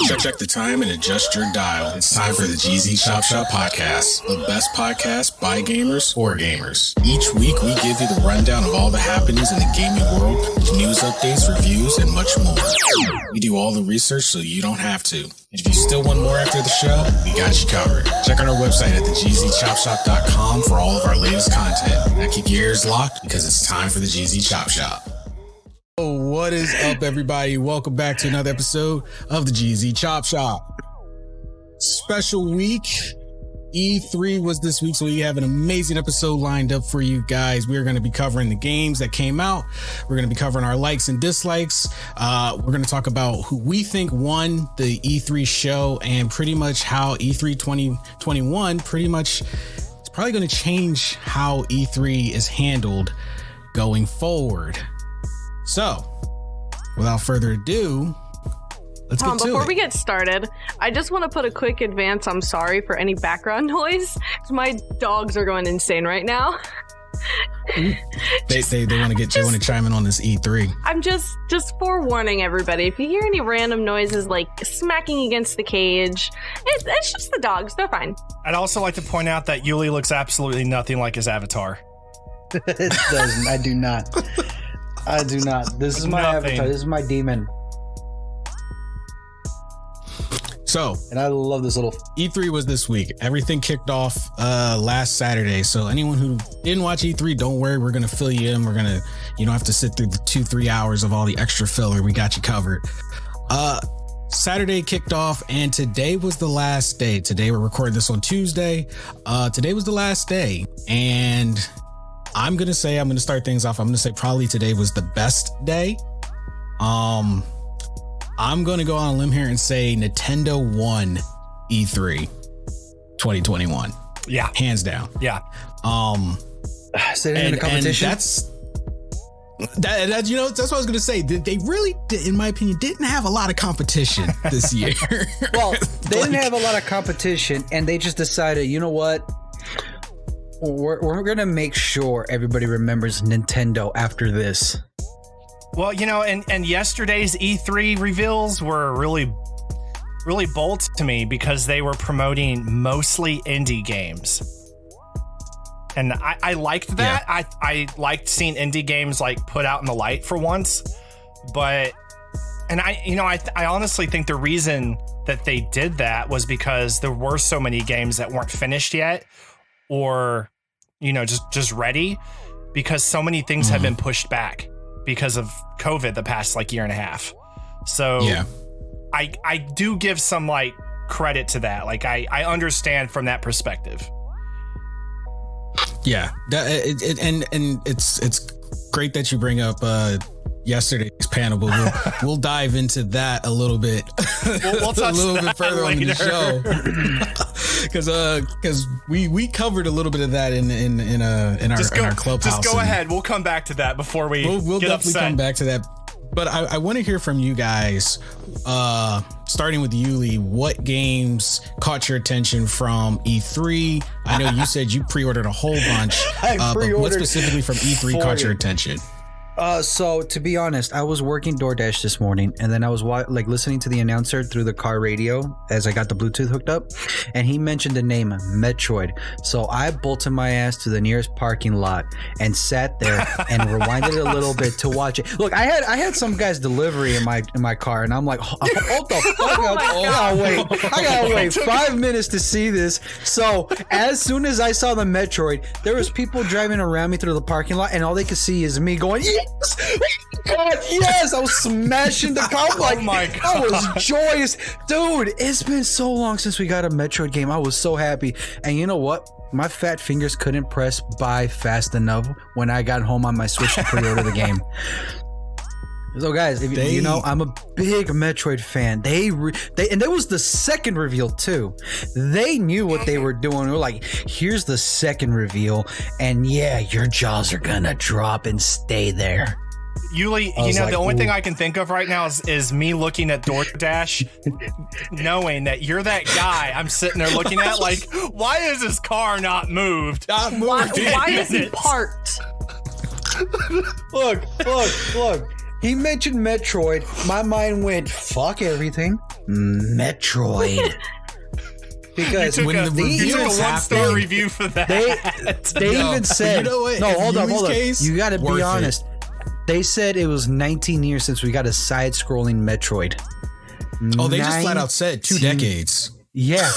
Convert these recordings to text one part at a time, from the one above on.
Check the time and adjust your dial. It's time for the GZ Chop Shop Podcast, the best podcast by gamers for gamers. Each week, we give you the rundown of all the happenings in the gaming world, news updates, reviews, and much more. We do all the research so you don't have to. If you still want more after the show, we got you covered. Check out our website at thegzchopshop.com for all of our latest content. Now keep your ears locked because it's time for the GZ Chop Shop. What is up, everybody? Welcome back to another episode of the GZ Chop Shop. Special week. E3 was this week, so we have an amazing episode lined up for you guys. We're going to be covering the games that came out. We're going to be covering our likes and dislikes. We're going to talk about who we think won the E3 show and pretty much how E3 2021 pretty much is probably going to change how E3 is handled going forward. So, without further ado, let's get to it. Before we get started, I just want to put a quick advance. I'm sorry for any background noise. My dogs are going insane right now. They want to chime in on this E3. I'm just forewarning everybody. If you hear any random noises like smacking against the cage, it's just the dogs. They're fine. I'd also like to point out that Yuli looks absolutely nothing like his avatar. It doesn't. I do not. I do not. This is my avatar. This is my demon. So, and I love this little E3 was this week. Everything kicked off last Saturday. So anyone who didn't watch E3, don't worry. We're going to fill you in. You don't have to sit through the 2-3 hours of all the extra filler. We got you covered. Saturday kicked off and today was the last day. Today we're recording this on Tuesday. Today was the last day. And I'm going to start things off. I'm going to say probably today was the best day. I'm going to go on a limb here and say Nintendo won E3 2021. Yeah. Hands down. Yeah. Sitting in the competition. That's what I was going to say. They really, in my opinion, didn't have a lot of competition this year. Well, they didn't have a lot of competition and they just decided, you know what? We're going to make sure everybody remembers Nintendo after this. Well, and yesterday's E3 reveals were really, really bold to me because they were promoting mostly indie games. And I liked that. Yeah. I liked seeing indie games like put out in the light for once. I honestly think the reason that they did that was because there were so many games that weren't finished yet or, just ready because so many things have been pushed back because of COVID the past year and a half. So yeah. I do give some credit to that. I understand from that perspective. Yeah. And it's great that you bring up yesterday's panel, but we'll dive into that a little bit. We'll touch a little bit further later on in the show. Because we covered a little bit of that in our clubhouse. Just go ahead. We'll come back to that before we'll get definitely upset. Come back to that. But I want to hear from you guys, starting with Yuli. What games caught your attention from E3? I know you said you pre-ordered a whole bunch, but what specifically from E3 caught your attention? So to be honest, I was working DoorDash this morning and then I was listening to the announcer through the car radio as I got the Bluetooth hooked up and he mentioned the name Metroid. So I bolted my ass to the nearest parking lot and sat there and rewinded it a little bit to watch it. Look, I had some guy's delivery in my car and I'm like, hold the fuck up. I gotta wait 5 minutes to see this. So as soon as I saw the Metroid, there was people driving around me through the parking lot and all they could see is me going, yeah! God, yes! I was smashing the car. Oh my God. I was joyous. Dude, it's been so long since we got a Metroid game. I was so happy. And you know what? My fat fingers couldn't press buy fast enough when I got home on my Switch to pre-order the game. So guys, if you know, I'm a big Metroid fan. They and that was the second reveal too. They knew what they were doing. They were like, here's the second reveal, and yeah, your jaws are gonna drop and stay there. Yuli, the only thing I can think of right now is me looking at DoorDash, knowing that you're that guy I'm sitting there looking at why is his car not moved? Why is he parked? Look. he mentioned Metroid. My mind went, fuck everything. Metroid. Because you when took the a events one-star happened, review for that. they even said, you know what? no, In hold up. Yui's You got to worth be it. honest. They said it was 19 years since we got a side-scrolling Metroid. Oh, they just flat out said 2 decades. Yeah.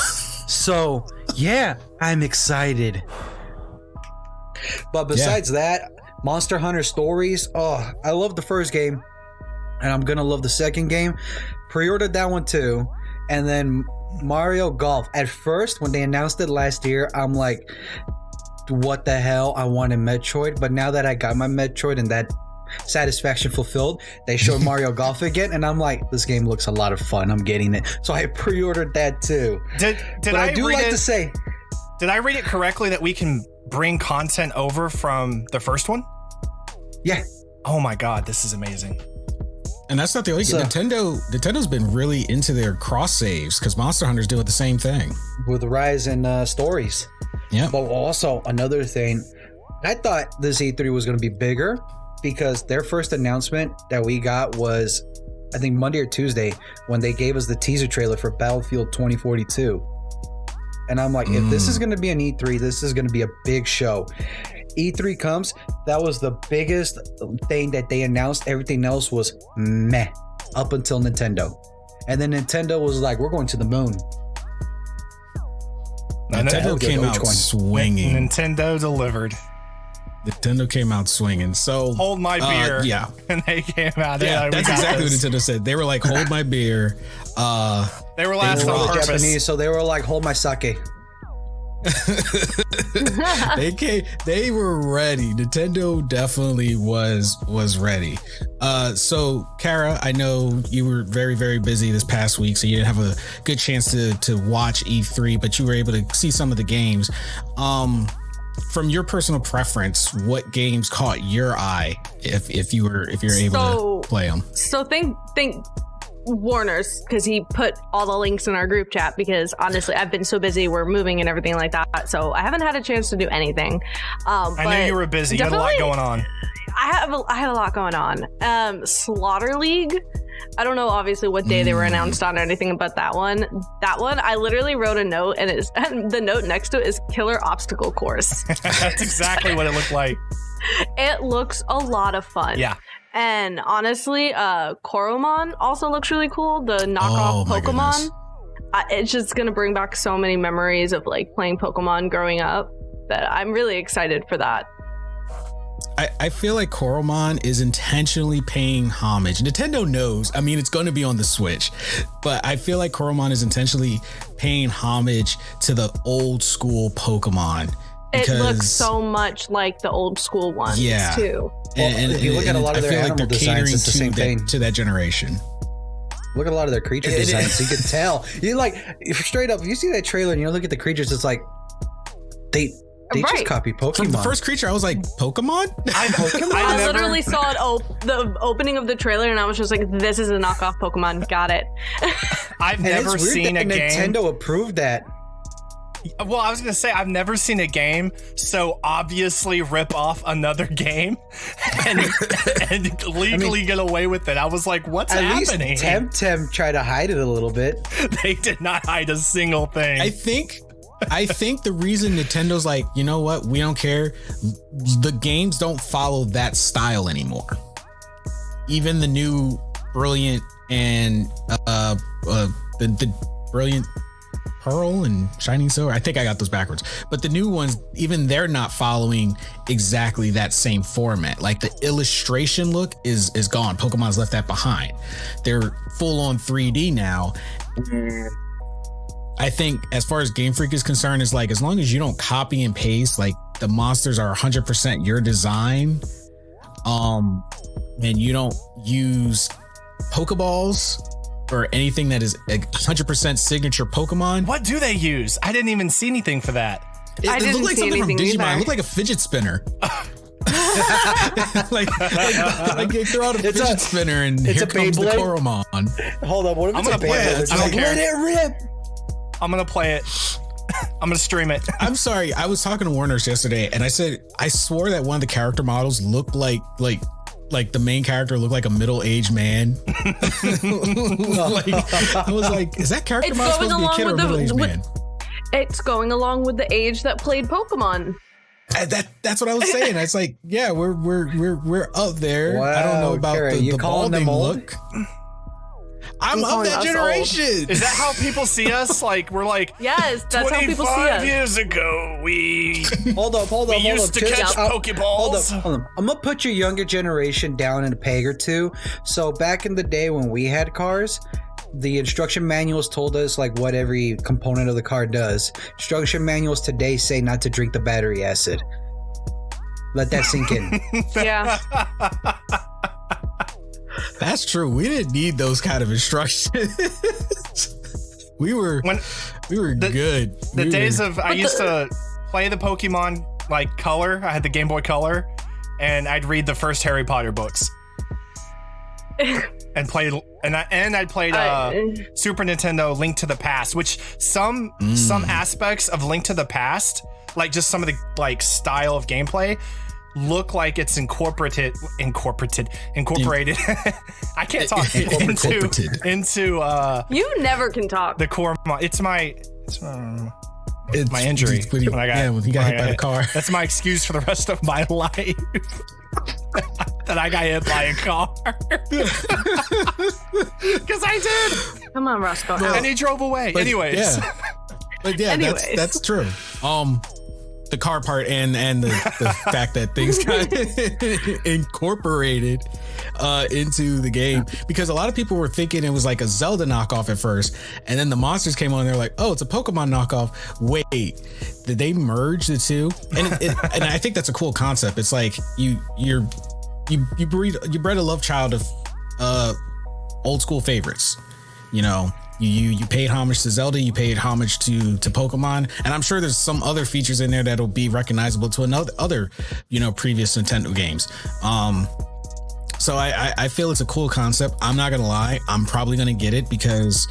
So, yeah, I'm excited. But besides that, Monster Hunter Stories, oh, I love the first game, and I'm going to love the second game. Pre-ordered that one too. And then Mario Golf. At first, when they announced it last year, I'm like, what the hell? I wanted Metroid. But now that I got my Metroid and that satisfaction fulfilled, they showed Mario Golf again, and I'm like, this game looks a lot of fun. I'm getting it. So I pre-ordered that too. But I do like to say, did I read it correctly that we can bring content over from the first one? yeah. Oh my god, this is amazing. And that's not the only Nintendo's been really into their cross saves because Monster Hunter's doing the same thing. With Rise and Stories. Yeah. But also, another thing, I thought this E3 was going to be bigger because their first announcement that we got was, I think, Monday or Tuesday when they gave us the teaser trailer for Battlefield 2042. And I'm like, if this is going to be an E3, this is going to be a big show. E3 comes, that was the biggest thing that they announced. Everything else was meh up until Nintendo. And then Nintendo was like, we're going to the moon. Nintendo came out swinging. Nintendo delivered. Nintendo came out swinging. So Hold my beer. Yeah. And they came out. Yeah, that's exactly what Nintendo said. They were like, hold my beer. They were last on purpose. Japanese, so they were like, hold my sake. They were ready. Nintendo definitely was ready. So Carah, I know you were very, very busy this past week, so you didn't have a good chance to watch E3, but you were able to see some of the games. From your personal preference, what games caught your eye if you're able to play them? So think Warner's, because he put all the links in our group chat, because honestly I've been so busy, we're moving and everything like that, so I haven't had a chance to do anything. I knew you were busy. You had a lot going on. I had a lot going on. Slaughter League, I don't know obviously what day they were announced on or anything about that one. I literally wrote a note, and the note next to it is Killer Obstacle Course. That's exactly what it looked like. It looks a lot of fun. Yeah. And honestly, Koromon also looks really cool. The knockoff Pokemon. It's just going to bring back so many memories of like playing Pokemon growing up that I'm really excited for that. I feel like Koromon is intentionally paying homage. Nintendo knows. I mean, it's going to be on the Switch, but I feel like Koromon is intentionally paying homage to the old school Pokemon. It looks so much like the old school ones, too. And if you look at a lot of their animal designs, it's the same thing. To that generation. Look at a lot of their creature designs. So you can tell. You like, straight up, if you see that trailer and you look at the creatures, it's like, they just copy Pokemon. From the first creature, I was like, Pokemon? I literally saw it the opening of the trailer, and I was just like, this is a knockoff Pokemon. Got it. I've never seen a game. Nintendo approved that. Well, I was going to say, I've never seen a game so obviously rip off another game and legally get away with it. I was like, what's happening? Least Temtem tried to hide it a little bit. They did not hide a single thing. I think the reason Nintendo's like, you know what, we don't care, the games don't follow that style anymore. Even the new Brilliant and the Brilliant Pearl and Shining Silver, I think I got those backwards, but the new ones, even they're not following exactly that same format. Like the illustration look is gone. Pokemon's left that behind. They're full on 3D now. I think as far as Game Freak is concerned, is like, as long as you don't copy and paste, like the monsters are 100% your design, and you don't use Pokeballs or anything that is 100% signature Pokemon. What do they use? I didn't even see anything for that. It looked like something from Digimon. It looked like a fidget spinner. like they throw out a fidget spinner and here comes the Koromon. Hold up, what if I'm gonna play it? I don't care. Let it rip. I'm gonna play it. I'm gonna stream it. I'm sorry. I was talking to Warner's yesterday, and I said I swore that one of the character models looked like like the main character looked like a middle-aged man. Like, I was like, is that character model supposed to be a kid or a middle-aged man? It's going along with the age that played Pokemon. That's what I was saying. It's like, yeah, we're up there. Wow, I don't know about Carah, the balding look. I'm of that generation. Old. Is that how people see us? Like, we're like, yes, that's how people see us. 25 years ago, we hold up. We used to catch Pokeballs. Hold up. I'm gonna put your younger generation down in a peg or two. So back in the day when we had cars, the instruction manuals told us like what every component of the car does. Instruction manuals today say not to drink the battery acid. Let that sink in. Yeah. That's true. We didn't need those kind of instructions. we were good. The days of I used to play the Pokemon like Color. I had the Game Boy Color, and I'd read the first Harry Potter books. And played, I played Super Nintendo Link to the Past, which some aspects of Link to the Past, like just some of the like style of gameplay, look like it's incorporated. I can't talk into you never can talk. The core. It's my injury. When you got hit by the car. That's my excuse for the rest of my life. That I got hit by a car. Because I did. Come on, Roscoe. And he drove away. Anyways. Yeah, that's true. The car part and the fact that things got incorporated into the game, because a lot of people were thinking it was like a Zelda knockoff at first, and then the monsters came on and they're like, oh, it's a Pokemon knockoff. Wait, did they merge the two? And I think that's a cool concept. It's like you bred a love child of old school favorites, you know. You paid homage to Zelda, you paid homage to Pokemon, and I'm sure there's some other features in there that'll be recognizable to other previous Nintendo games. So I feel it's a cool concept. I'm not gonna lie, I'm probably gonna get it because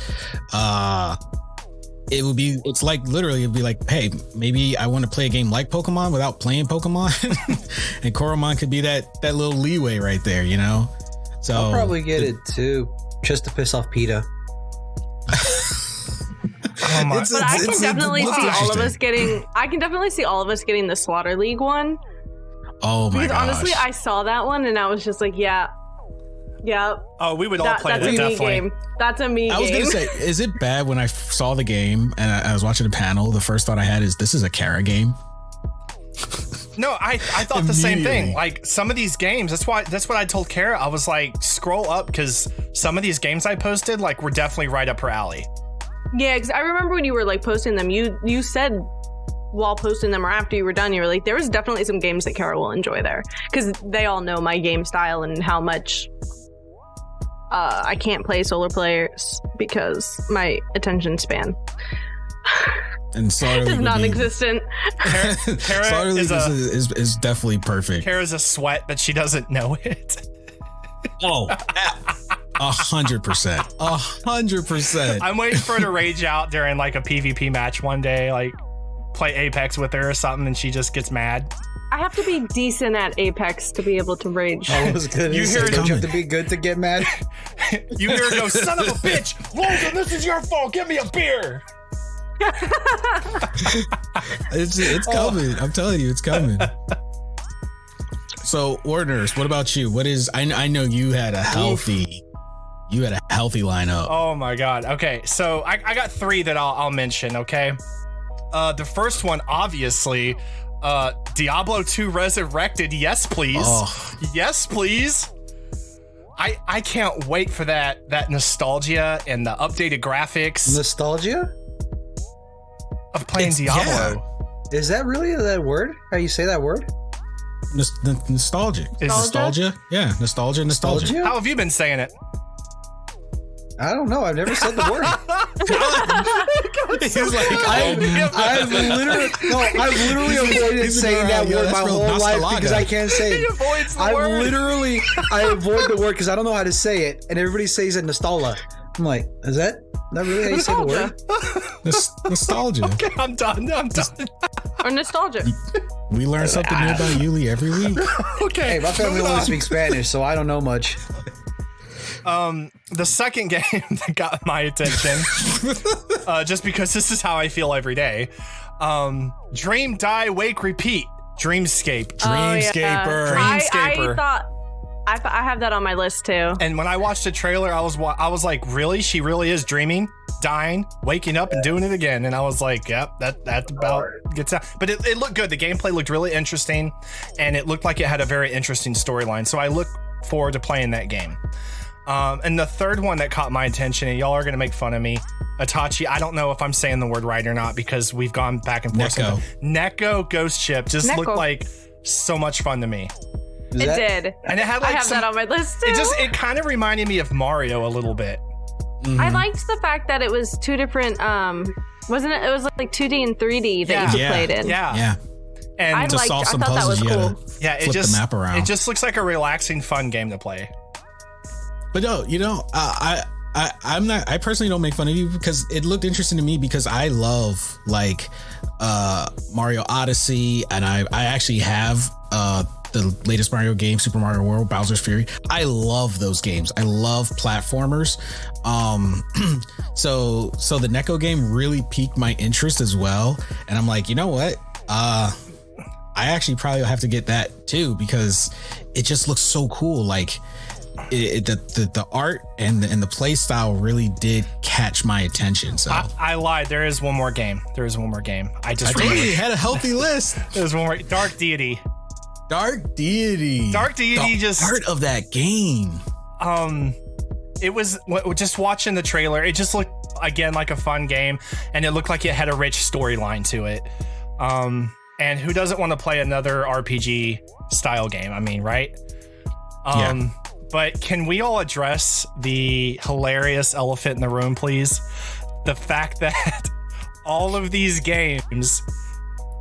it'd be like, hey, maybe I want to play a game like Pokemon without playing Pokemon. And Koromon could be that little leeway right there, you know. So I'll probably get it too, just to piss off PETA. But I can definitely see all of us getting. I can definitely see all of us getting the Slaughter League one. Oh my gosh! Because honestly, I saw that one and I was just like, yeah. Oh, we would all play that. Definitely. Game. That's a me game. I was gonna say, is it bad when I saw the game and I was watching the panel? The first thought I had is, this is a Carah game. No, I thought the same thing. Like some of these games, that's what I told Carah. I was like, scroll up, because some of these games I posted like were definitely right up her alley. Yeah, because I remember when you were like posting them, you said while posting them or after you were done, you were like, there was definitely some games that Carah will enjoy there, because they all know my game style and how much I can't play solo players because my attention span and is non-existent. Carah is definitely perfect. Carah's a sweat, but she doesn't know it. Oh. 100%. 100%. I'm waiting for her to rage out during like a PvP match one day, like play Apex with her or something, and she just gets mad. I have to be decent at Apex to be able to rage. I was good. You have to be good to get mad. You hear her go, son of a bitch, Logan, this is your fault. Give me a beer. It's coming. I'm telling you, it's coming. So, Warners, what about you? I know you had a healthy lineup. Oh my god. Okay, so I got three that I'll mention. Okay, the first one, obviously, Diablo 2 Resurrected. Yes, please. Oh. Yes, please. I can't wait for that nostalgia and the updated graphics. Nostalgia of playing Diablo. Yeah. Is that really that word? How you say that word? Nostalgic. Is nostalgia? Yeah, nostalgia. How have you been saying it? I don't know. I've never said the word. He's like, I've literally avoided saying that word my whole life because I can't say it. He avoids the word. I avoid the word because I don't know how to say it, and everybody says it nostalgia. I'm like, is that really how you say the word? Nostalgia. Okay, I'm done. Or nostalgic. We learn something new about Yuli every week. Okay. Hey, my family only speaks Spanish, so I don't know much. The second game that got my attention, just because this is how I feel every day. Dream, Die, Wake, Repeat. Dreamscape. Dreamscaper. Dreamscaper. I thought I have that on my list too. And when I watched the trailer, I was like, really? She really is dreaming, dying, waking up, and doing it again. And I was like, yep, that about gets out. But it looked good. The gameplay looked really interesting, and it looked like it had a very interesting storyline. So I look forward to playing that game. And the third one that caught my attention, and y'all are going to make fun of me, Itachi, I don't know if I'm saying the word right or not because we've gone back and forth. Neko Ghost Ship just looked like so much fun to me. It did. And it had like I have that on my list too. It kind of reminded me of Mario a little bit. Mm-hmm. I liked the fact that it was two different, wasn't it? It was like 2D and 3D that you played in. Yeah. And I thought that was cool. Yeah, flip the map around. It just looks like a relaxing, fun game to play. But no, I personally don't make fun of you because it looked interesting to me because I love like Mario Odyssey, and I actually have the latest Mario game, Super Mario World, Bowser's Fury. I love those games. I love platformers. So the Neko game really piqued my interest as well. And I'm like, you know what? I actually probably have to get that too because it just looks so cool. Like the art and the play style really did catch my attention. So I lied. There is one more game. I just told you had a healthy list. There's one more. Dark Deity. The art of that game. It was just watching the trailer. It just looked again like a fun game, and it looked like it had a rich storyline to it. And who doesn't want to play another RPG style game? I mean, right? Yeah. But can we all address the hilarious elephant in the room, please? The fact that all of these games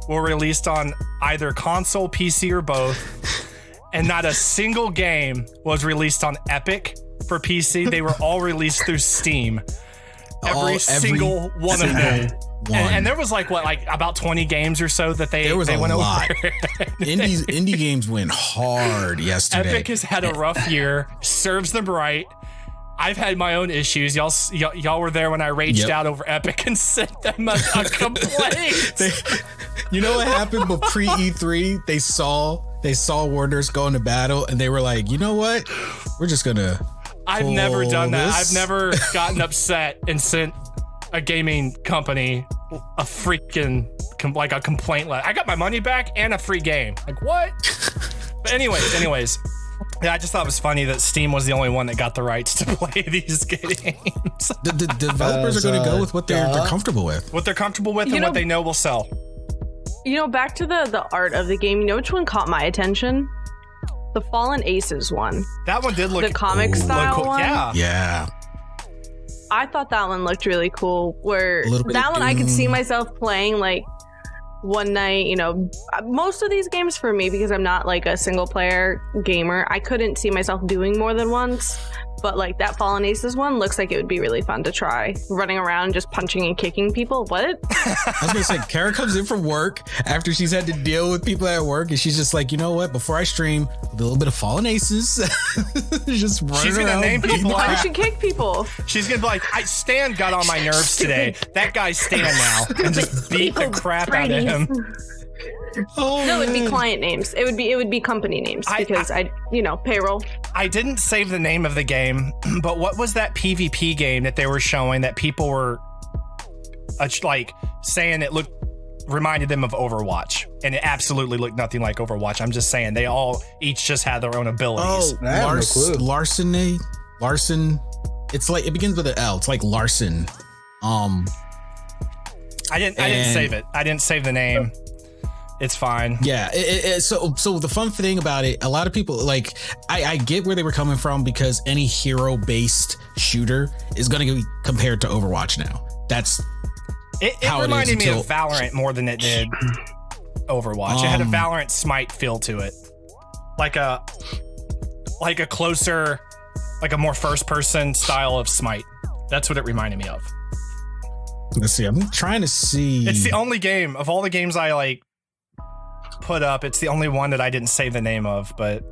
were released on either console, PC, or both, and not a single game was released on Epic for PC. They were all released through Steam. Every single one of them. And there was like about 20 games or so that they went lot. over. Indie games went hard yesterday. Epic has had a rough year. Serves them right. I've had my own issues. Y'all were there when I raged out over Epic and sent them a complaint. You know what happened? But pre E3, they saw Warner's going to battle, and they were like, you know what? We're just gonna. I've never done that. I've never gotten upset and sent a gaming company a freaking a complaint letter. I got my money back and a free game. Like what? But anyways. Yeah, I just thought it was funny that Steam was the only one that got the rights to play these games. The developers are going to go with what they're comfortable with. What they're comfortable with and what they know will sell. You know, back to the art of the game, you know which one caught my attention? The Fallen Aces one. That one did look... The comic style cool. one? Yeah. I thought that one looked really cool. Where that one I could see myself playing like one night, you know, most of these games for me, because I'm not like a single player gamer, I couldn't see myself doing more than once. But like that Fallen Aces one looks like it would be really fun to try. Running around just punching and kicking people. What? I was gonna say, Carah comes in from work after she's had to deal with people at work, and she's just like, you know what? Before I stream, a little bit of Fallen Aces. Just running She's gonna around, name people. Punch and kick people. She's gonna be like, Stan got on my nerves today. That guy's Stan now, and just beat the crap out of him. Oh, no, it'd be client names. It would be company names because payroll. I didn't save the name of the game, but what was that PvP game that they were showing that people were like saying it reminded them of Overwatch, and it absolutely looked nothing like Overwatch. I'm just saying they all each just had their own abilities. Oh, Larson. It's like it begins with an L. It's like Larson. I didn't save it. I didn't save the name. It's fine. Yeah. So the fun thing about it, a lot of people like, I get where they were coming from because any hero based shooter is going to be compared to Overwatch now. That's it reminded me of Valorant more than it did Overwatch. It had a Valorant Smite feel to it, like a closer, like a more first person style of Smite. That's what it reminded me of. Let's see. I'm trying to see. It's the only game of all the games I like put up. It's the only one that I didn't say the name of, but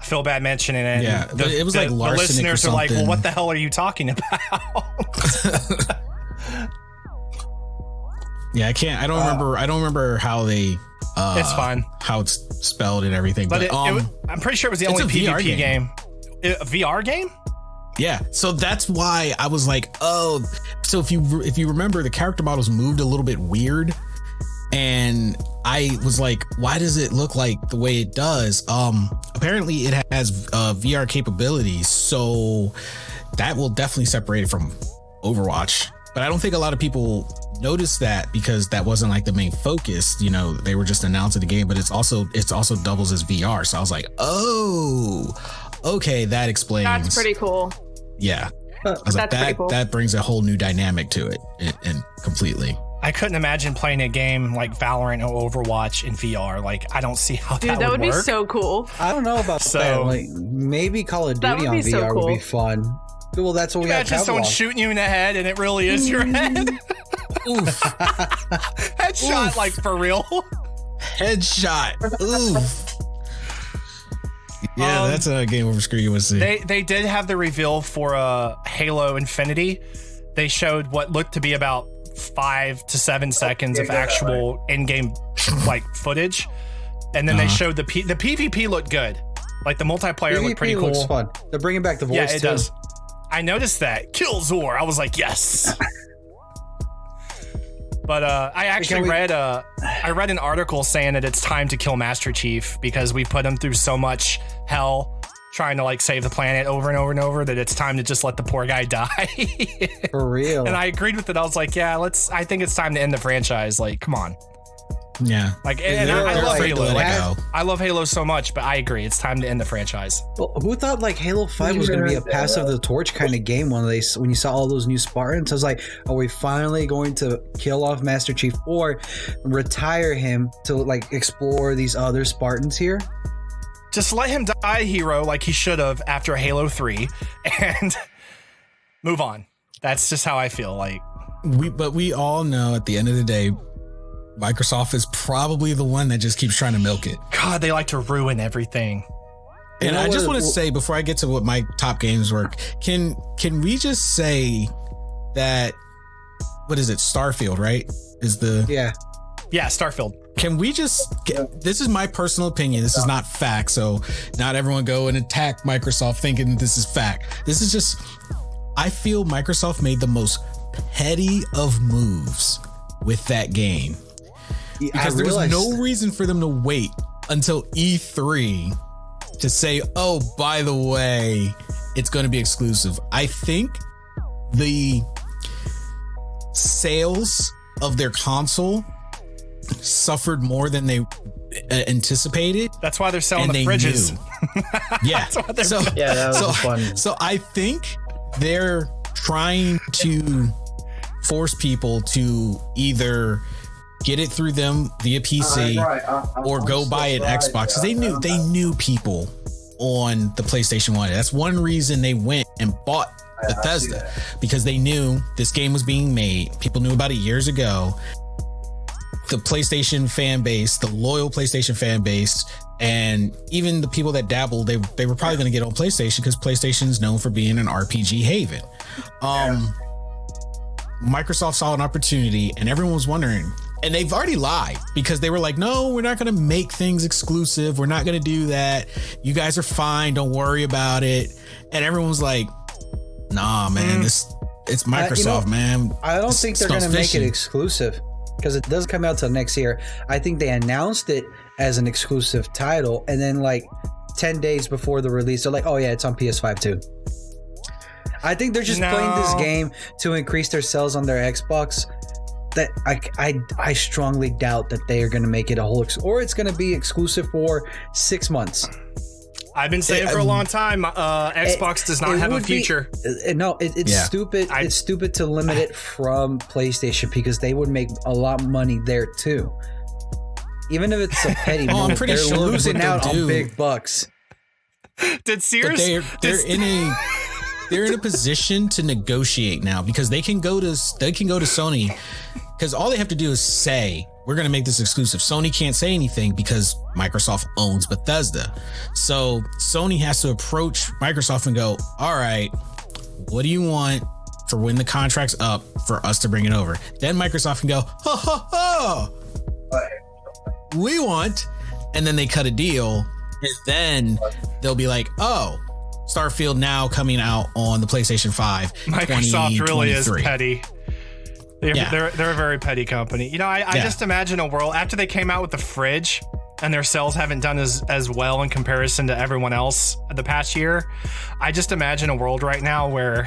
I feel bad mentioning it. Yeah, but it was like the Larsen or listeners are like, well, something. what the hell are you talking about? Yeah, I don't remember how they. It's fine. How it's spelled and everything, but I'm pretty sure it was the it's only a VR PvP game. A VR game? Yeah, so that's why I was like, oh, so if you remember, the character models moved a little bit weird, and I was like, why does it look like the way it does? Apparently it has VR capabilities, so that will definitely separate it from Overwatch. But I don't think a lot of people noticed that because that wasn't like the main focus. You know, they were just announcing the game, but it's also doubles as VR. So I was like, oh, okay, that explains. That's pretty cool. Yeah, I was like, that brings a whole new dynamic to it, and completely. I couldn't imagine playing a game like Valorant or Overwatch in VR. Like, I don't see how Dude, that would be so cool. I don't know about that. Like, maybe Call of Duty on VR would be fun. Well, that's what we got. Imagine someone shooting you in the head, and it really is your head. Oof. Headshot, like for real. Headshot. Oof. Yeah, that's a game over screw you would see. They did have the reveal for Halo Infinity. They showed what looked to be about 5 to 7 seconds of actual in-game like footage, and then they showed the PvP looked good. Like the multiplayer looked pretty cool. Looks fun. They're bringing back the voice. Yeah, it does. I noticed that. Kill Zor. I was like, yes. But I actually read an article saying that it's time to kill Master Chief because we put him through so much hell trying to like save the planet over and over and over that it's time to just let the poor guy die. For real. And I agreed with it. I was like, yeah, I think it's time to end the franchise. Like, come on. Yeah. Like, and I love Halo. I love Halo so much, but I agree. It's time to end the franchise. Well, who thought like Halo 5 was going to be a pass of the torch kind of game when you saw all those new Spartans? I was like, are we finally going to kill off Master Chief or retire him to like explore these other Spartans here? Just let him die, hero, like he should have after Halo 3 and move on. That's just how I feel. Like we all know at the end of the day, Microsoft is probably the one that just keeps trying to milk it. God, they like to ruin everything. And I just want to say before I get to what my top games were, can we just say that, what is it? Starfield, right? Yeah, Starfield. Can we just this is my personal opinion. This is not fact. So not everyone go and attack Microsoft thinking this is fact. This is just, I feel Microsoft made the most petty of moves with that game. Because there was no reason for them to wait until E3 to say, oh, by the way, it's going to be exclusive. I think the sales of their console suffered more than they anticipated. That's why they're selling the fridges. Yeah. That was fun. So I think they're trying to force people to either get it through them via PC or go buy an Xbox. They knew people on the PlayStation 1. That's one reason they went and bought Bethesda, because they knew this game was being made. People knew about it years ago. The PlayStation fan base, the loyal PlayStation fan base, and even the people that dabbled, they were probably going to get on PlayStation because PlayStation is known for being an RPG haven. Microsoft saw an opportunity, and everyone was wondering, and they've already lied because they were like, no, we're not going to make things exclusive. We're not going to do that. You guys are fine. Don't worry about it. And everyone was like, nah, man, it's Microsoft, man. I don't think they're going to make it exclusive because it doesn't come out till next year. I think they announced it as an exclusive title, and then like 10 days before the release, they're like, oh yeah, it's on PS5 too. I think they're just playing this game to increase their sales on their Xbox. That I strongly doubt that they are going to make it a whole or it's going to be exclusive for 6 months. I've been saying for a long time, Xbox does not have a future. It's stupid. It's stupid to limit it from PlayStation because they would make a lot of money there too. Even if it's a petty move, I'm pretty sure losing out on big bucks. Did Sears? They're in a position to negotiate now because they can go to Sony, because all they have to do is say, we're going to make this exclusive. Sony can't say anything because Microsoft owns Bethesda. So Sony has to approach Microsoft and go, all right, what do you want for when the contract's up for us to bring it over? Then Microsoft can go, we want, and then they cut a deal, and then they'll be like, oh, Starfield now coming out on the PlayStation 5. Microsoft really is petty. They're a very petty company. You know, I just imagine a world after they came out with the fridge and their sales haven't done as well in comparison to everyone else the past year. I just imagine a world right now where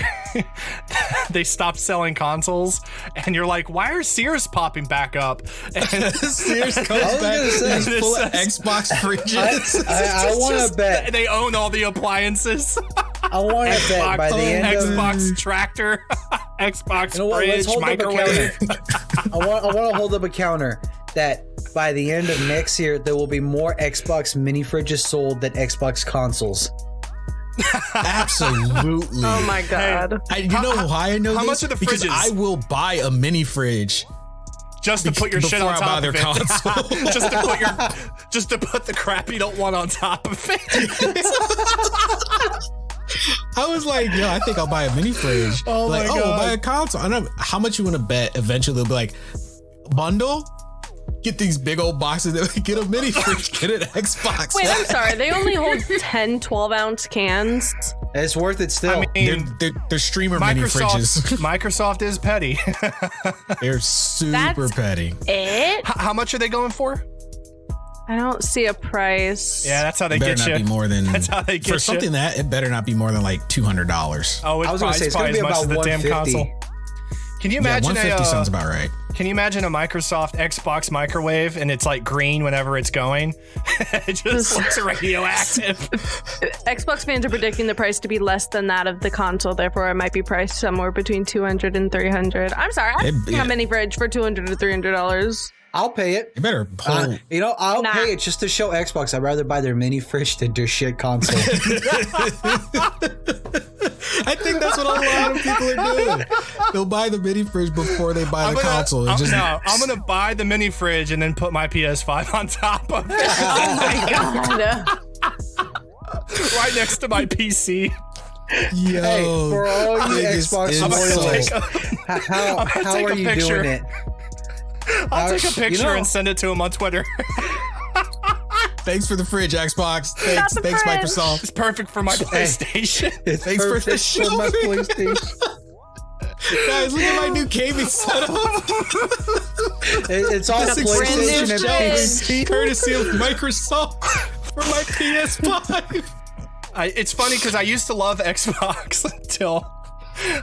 they stopped selling consoles and you're like, why are Sears popping back up? And Sears comes back and full of Xbox fridges. I want to bet they own all the appliances. I want to bet by the end of Xbox tractor, Xbox fridge, microwave. I want to hold up a counter that by the end of next year there will be more Xbox mini fridges sold than Xbox consoles. Absolutely. Oh my god! You know why I know how this? Much are the because fridges? I will buy a mini fridge just to put your shit on top of it. Console. just to put the crap you don't want on top of it. I was like, yo, I think I'll buy a mini fridge. Oh like, my God. We'll buy a console. I don't know how much you want to bet. Eventually, they'll be like, bundle. Get these big old boxes. Get a mini fridge. Get an Xbox. Wait, I'm sorry. They only hold 10 12-ounce cans. It's worth it still. I mean, they're streamer mini fridges. Microsoft is petty. They're super petty. It? How much are they going for? I don't see a price. Yeah, that's how they Better get you. not be more than. That's how they get for you. something that it better not be more than like $200. Oh, I was going to say it's going to be about the damn console. $150. Can you imagine 150 sounds about right. Can you imagine a Microsoft Xbox microwave and it's like green whenever it's going? It just looks radioactive. Xbox fans are predicting the price to be less than that of the console, therefore it might be priced somewhere between $200 and $300. I'm sorry, I don't have a mini fridge for $200 to $300. I'll pay it. You better pull. I'll pay it just to show Xbox. I'd rather buy their mini fridge than their shit console. I think that's what a lot of people are doing. They'll buy the mini fridge before they buy the console. I'm going to buy the mini fridge and then put my PS5 on top of it. Oh my god. Right next to my PC. Yo, hey, for all you Xbox loyalists, how are you doing it? I'll take a picture and send it to him on Twitter. Thanks for the fridge, Xbox. Thanks, Microsoft. It's perfect for my PlayStation. It's Thanks for the perfect show. for my PlayStation. Guys, look at my new gaming setup. It's all PlayStation and PC. Courtesy of Microsoft for my PS5. It's funny because I used to love Xbox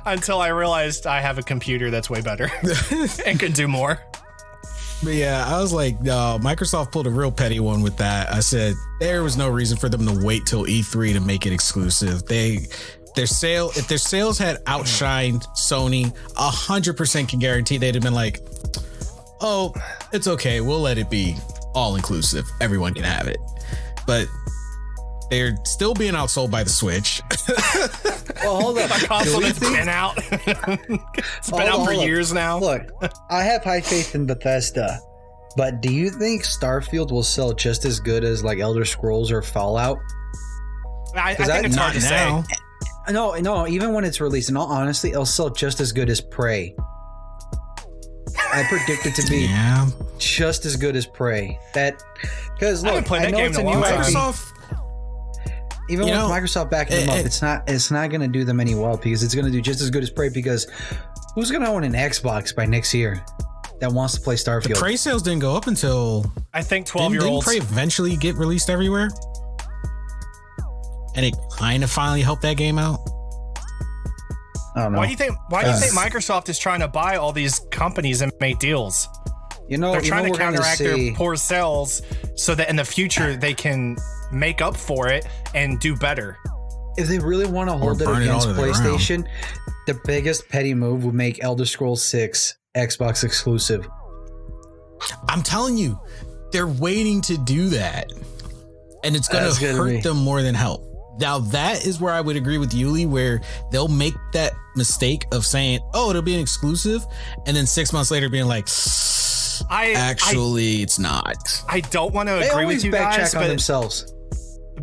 until I realized I have a computer that's way better and can do more. But yeah, I was like, no, Microsoft pulled a real petty one with that. I said there was no reason for them to wait till E3 to make it exclusive. If their sales had outshined Sony, 100% can guarantee they'd have been like, oh, it's okay, we'll let it be all inclusive. Everyone can have it. But they're still being outsold by the Switch. Well, hold up. My console has been out. It's been out for years now. Look, I have high faith in Bethesda, but do you think Starfield will sell just as good as like Elder Scrolls or Fallout? I think it's hard to say. No, even when it's released, in all honesty, it'll sell just as good as Prey. I predict it to be just as good as Prey. Because look, I know it's a new IP. Even with Microsoft backing them up, it's not going to do them any well because it's going to do just as good as Prey. Because who's going to own an Xbox by next year that wants to play Starfield? The Prey sales didn't go up until I think 12-year-olds. Didn't Prey eventually get released everywhere? And it kind of finally helped that game out. I don't know. Why do you think Microsoft is trying to buy all these companies and make deals? They're trying to counteract their poor sales so that in the future they can make up for it and do better. If they really want to hold it against PlayStation, the biggest petty move would make Elder Scrolls 6 Xbox exclusive. I'm telling you, they're waiting to do that. And it's going to hurt them more than help. Now, that is where I would agree with Yuli, where they'll make that mistake of saying, oh, it'll be an exclusive. And then 6 months later being like, Actually, it's not. I don't want to They agree always with you guys, backtrack on themselves.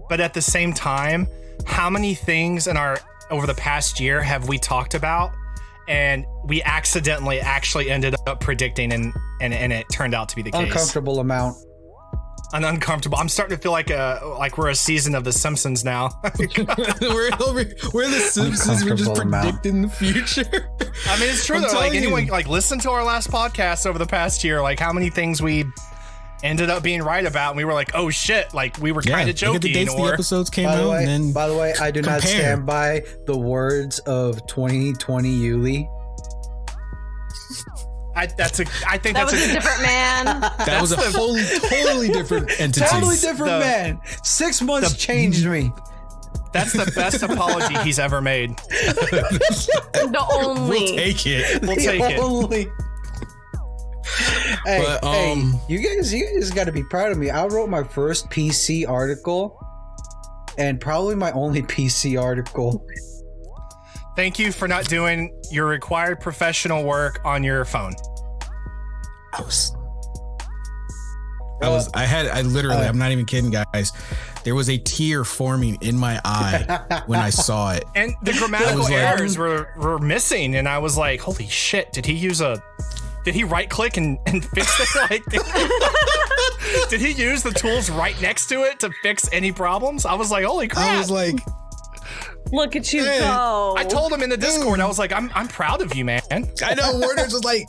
but at the same time, how many things over the past year have we talked about and we accidentally actually ended up predicting and it turned out to be the case? Uncomfortable amount. An uncomfortable. I'm starting to feel like we're a season of The Simpsons now. we're the Simpsons. We're just predicting the future. I mean, it's true though. Like anyone, like listen to our last podcast over the past year. Like how many things we ended up being right about, and we were like, "Oh shit!" Like we were kind of joking. Look at the dates the episodes came out. By the way, I do not stand by the words of 2020 Yuli. I think that was a different man. That was a totally different entity. Totally different man. 6 months changed me. That's the best apology he's ever made. The only. We'll take it. We'll take it. Hey, you guys got to be proud of me. I wrote my first PC article, and probably my only PC article. Thank you for not doing your required professional work on your phone. I literally, I'm not even kidding, guys. There was a tear forming in my eye when I saw it. And the grammatical errors were missing. And I was like, holy shit, did he right click and fix it? Like, did he use the tools right next to it to fix any problems? I was like, holy crap. I was like, look at you go. I told him in the Discord, I was like, I'm proud of you, man. I know Warner's was like,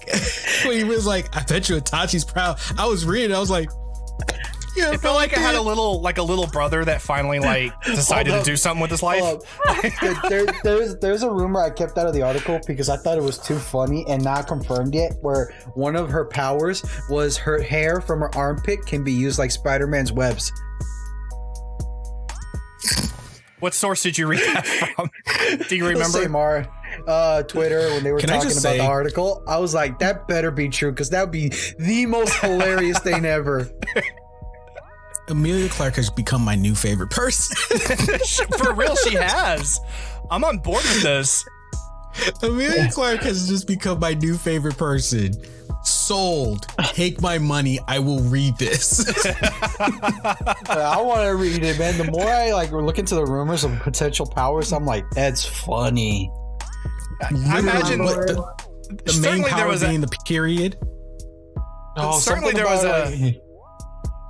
when he was like, I bet you Itachi's proud. I was reading, I was like, yeah, it felt like I had a little brother that finally like decided to do something with his life. There's a rumor I kept out of the article because I thought it was too funny and not confirmed yet, where one of her powers was her hair from her armpit can be used like Spider-Man's webs. What source did you read that from? Do you remember? Same Twitter, when they were talking about the article. I was like, that better be true, because that would be the most hilarious thing ever. Emilia Clarke has become my new favorite person. For real, she has. I'm on board with this. Emilia Clarke has just become my new favorite person. Sold. Take my money. I will read this. I want to read it, man. The more I look into the rumors of potential powers, I'm like, that's funny. I imagine the main power being the period. Oh, certainly there was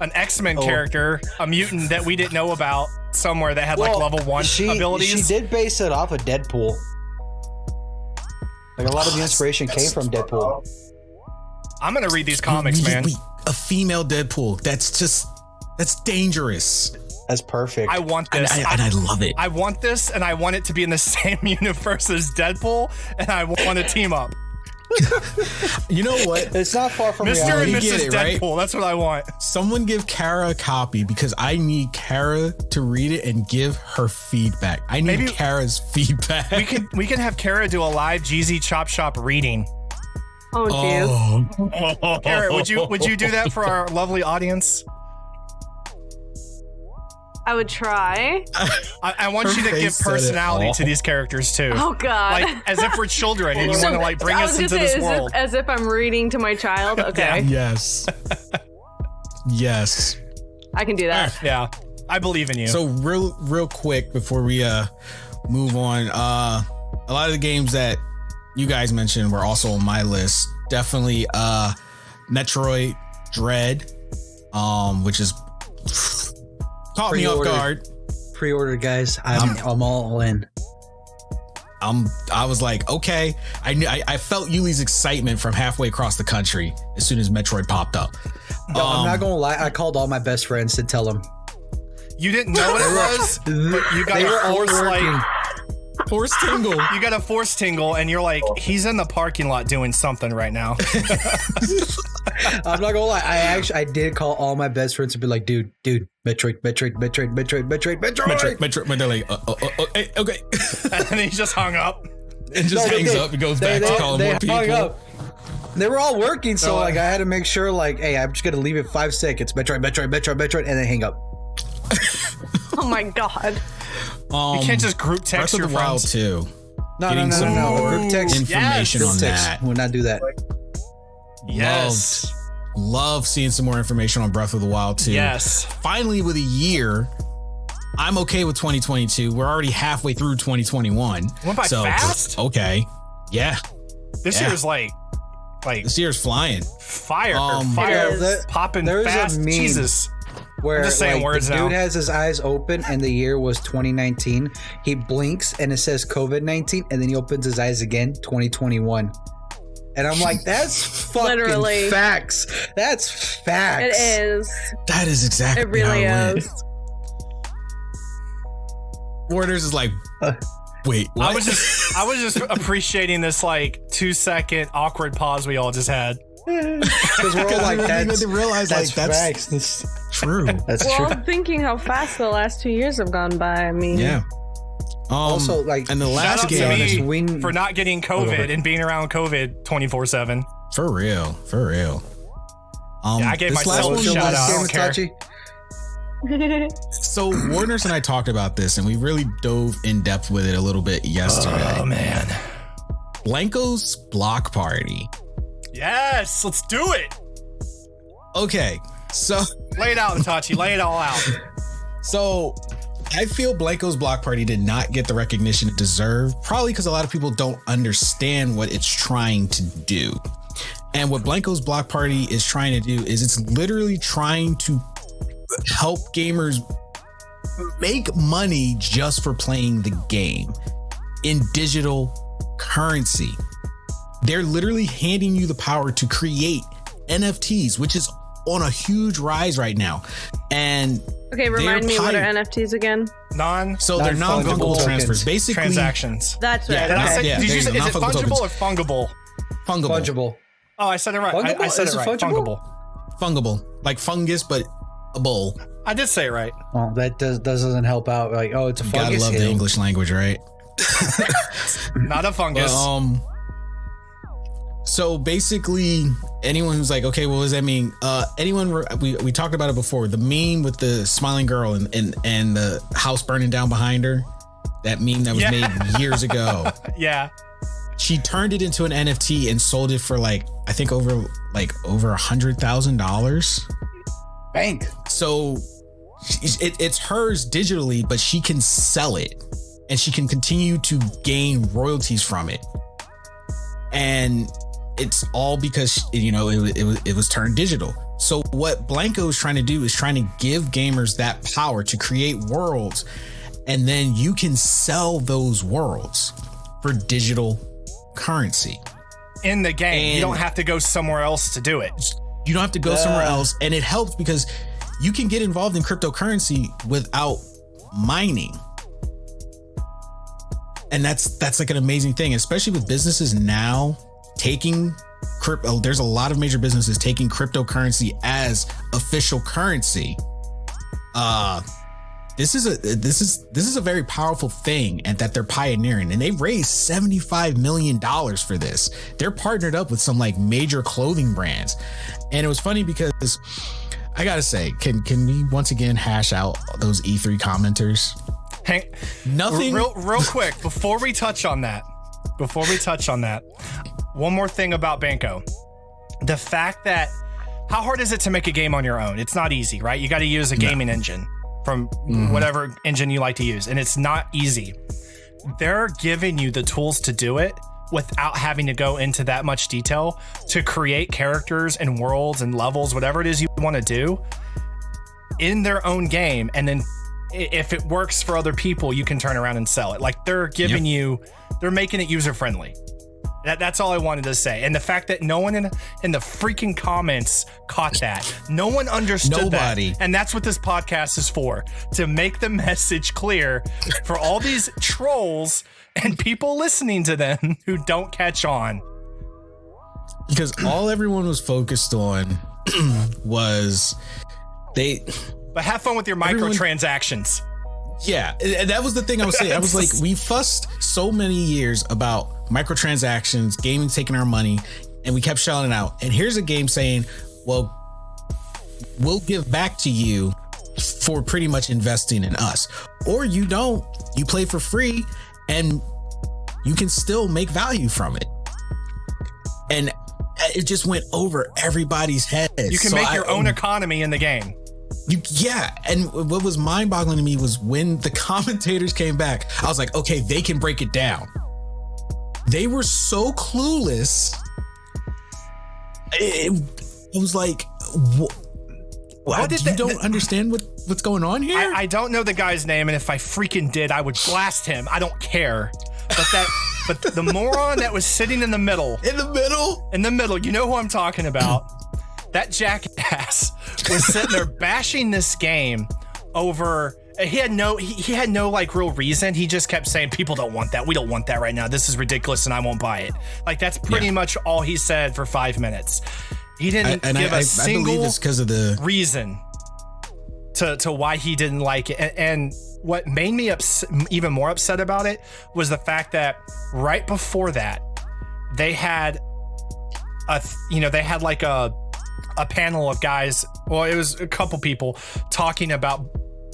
an X-Men character, a mutant that we didn't know about somewhere that had level 1 abilities. She did base it off of Deadpool. Like a lot of the inspiration came from Deadpool. I'm gonna read these comics, man. A female Deadpool. That's dangerous. That's perfect. I want this. And I love it. I want this, and I want it to be in the same universe as Deadpool, and I want to team up. You know what? It's not far from Mr. reality. and Mrs. Deadpool. Right? That's what I want. Someone give Carah a copy, because I need Carah to read it and give her feedback. I need Carah's feedback. We can have Carah do a live Jeezy Chop Shop reading. Oh, jeez. Carah, would you do that for our lovely audience? I would try. I want you to give personality to these characters too. Oh God! Like as if we're children, and you want to bring us into this world. As if I'm reading to my child. Okay. Yes. Yes. I can do that. Yeah, I believe in you. So real quick before we move on, a lot of the games that you guys mentioned were also on my list. Definitely Metroid Dread, which is caught me off guard. Pre-ordered, guys. I'm all in. I was like, okay. I felt Yuli's excitement from halfway across the country as soon as Metroid popped up. No, I'm not gonna lie. I called all my best friends to tell them. You didn't know what it was, but you got a force tingle. You got a force tingle, and you're like, he's in the parking lot doing something right now. I'm not gonna lie. I did call all my best friends to be like, dude, Metroid. They're like, okay. And then he just hung up. And just hangs up and goes back to calling more people. Up. They were all working, so I had to make sure, hey, I'm just gonna leave it 5 seconds. Metroid, and then hang up. Oh my God. You can't just group text your friends too. No. Group text information on that. We'll not do that. Yes. Love seeing some more information on Breath of the Wild 2. Yes. Finally, with a year, I'm okay with 2022. We're already halfway through 2021. Went by fast? Okay. Yeah. This year's like this year's flying. Fire. Popping there's fast. A meme Jesus. Where I'm just saying words the now. dude has his eyes open and the year was 2019. He blinks and it says COVID-19, and then he opens his eyes again, 2021. And I'm like, that's fucking Literally. facts. That's facts. It is. That is exactly It really how it is. went. Borders is like, wait, what? I was just appreciating this like 2-second awkward pause we all just had. Because we're all like, I that's, didn't realize that's that's facts. true. That's Well, true. I'm thinking how fast the last 2 years have gone by. I mean, Yeah. Also, like, and the Shout last out to game me for not getting COVID and being around COVID 24/7. for real. Yeah, I gave this myself last a one shout was- out. I don't care. Tachi? So Warner's and I talked about this, and we really dove in depth with it a little bit yesterday. Oh man. Blanko's block party. Yes, let's do it. Okay, so Lay it out, Itachi. Lay it all out. I feel Blanko's block party did not get the recognition it deserved, probably because a lot of people don't understand what it's trying to do. And what Blanko's block party is trying to do is it's literally trying to help gamers make money just for playing the game in digital currency. They're literally handing you the power to create NFTs, which is on a huge rise right now. And Okay, remind me, what are They're NFTs again? they're non-fungible Non-fungible transfers. tokens. Basically, Transactions. That's Yeah, right. Did I okay. say, Yeah, did you there say, you go. is it Non-fungible fungible tokens. or fungible? fungible. Fungible. Oh, I said it right. I Fungible? said Is it it right. fungible? Fungible. Like fungus, but a bowl. I did say it right. Oh, that doesn't help out. Like, oh, it's a Gotta fungus. love the hill. English language, right? Not a fungus. So basically, anyone who's like, okay, well, what does that mean? We talked about it before. The meme with the smiling girl and the house burning down behind her. That meme that was made years ago. Yeah. She turned it into an NFT and sold it for I think over $100,000. Bank. So it's hers digitally, but she can sell it and she can continue to gain royalties from it. And it's all because, it was turned digital. So what Blanko is trying to do is trying to give gamers that power to create worlds. And then you can sell those worlds for digital currency. In the game. And you don't have to go somewhere else to do it. You don't have to go somewhere else. And it helps because you can get involved in cryptocurrency without mining. And that's like an amazing thing, especially with businesses now taking crypto. There's a lot of major businesses taking cryptocurrency as official currency. This is a very powerful thing, and that they're pioneering, and they raised $75 million for this. They're partnered up with some major clothing brands. And it was funny because I gotta say, can we once again hash out those E3 commenters? Nothing real quick before we touch on that, one more thing about Blanko. The fact that how hard is it to make a game on your own? It's not easy, right? You got to use a gaming engine from whatever engine you like to use, and it's not easy. They're giving you the tools to do it without having to go into that much detail to create characters and worlds and levels, whatever it is you want to do in their own game. And then if it works for other people, you can turn around and sell it. They're giving you, they're making it user friendly. That's all I wanted to say. And the fact that no one in the freaking comments caught that. No one understood Nobody. that. And that's what this podcast is for, to make the message clear for all these trolls and people listening to them who don't catch on. Because all everyone was focused on was But have fun with your microtransactions. Yeah, and that was the thing I was saying. I was like, we fussed so many years about microtransactions, gaming taking our money, and we kept shouting it out. And here's a game saying, well, we'll give back to you for pretty much investing in us. Or you don't. You play for free, and you can still make value from it. And it just went over everybody's heads. You can make your own economy in the game. And what was mind-boggling to me was when the commentators came back, I was like, okay, they can break it down. They were so clueless. It was like, you don't understand what's going on here? I don't know the guy's name, and if I freaking did, I would blast him. I don't care. But the moron that was sitting in the middle, you know who I'm talking about. That jackass was sitting there bashing this game over. He had no like real reason. He just kept saying, people don't want that. We don't want that right now. This is ridiculous and I won't buy it. Like, that's pretty much all he said for 5 minutes. He didn't give a single I believe it's because of the reason to why he didn't like it. And what made me even more upset about it was the fact that right before that, they had like a panel of guys. Well, it was a couple people talking about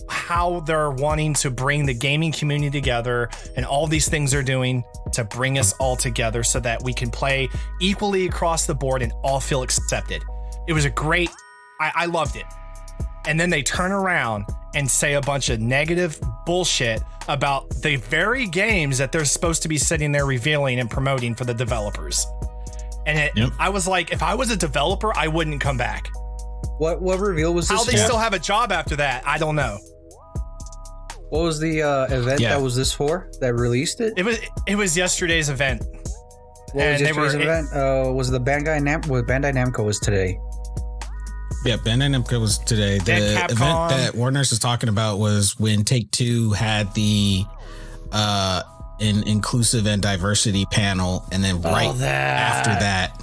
how they're wanting to bring the gaming community together and all these things they're doing to bring us all together so that we can play equally across the board and all feel accepted. It was I loved it. And then they turn around and say a bunch of negative bullshit about the very games that they're supposed to be sitting there revealing and promoting for the developers. And I was like, if I was a developer, I wouldn't come back. What reveal was this? How they still have a job after that, I don't know. What was the event that was this for? That released it? It was yesterday's event. What was yesterday's event? Was the Bandai Namco was today? Yeah, Bandai Namco was today. The event that Warner's is talking about was when Take-Two had the inclusive and diversity panel, and then after that,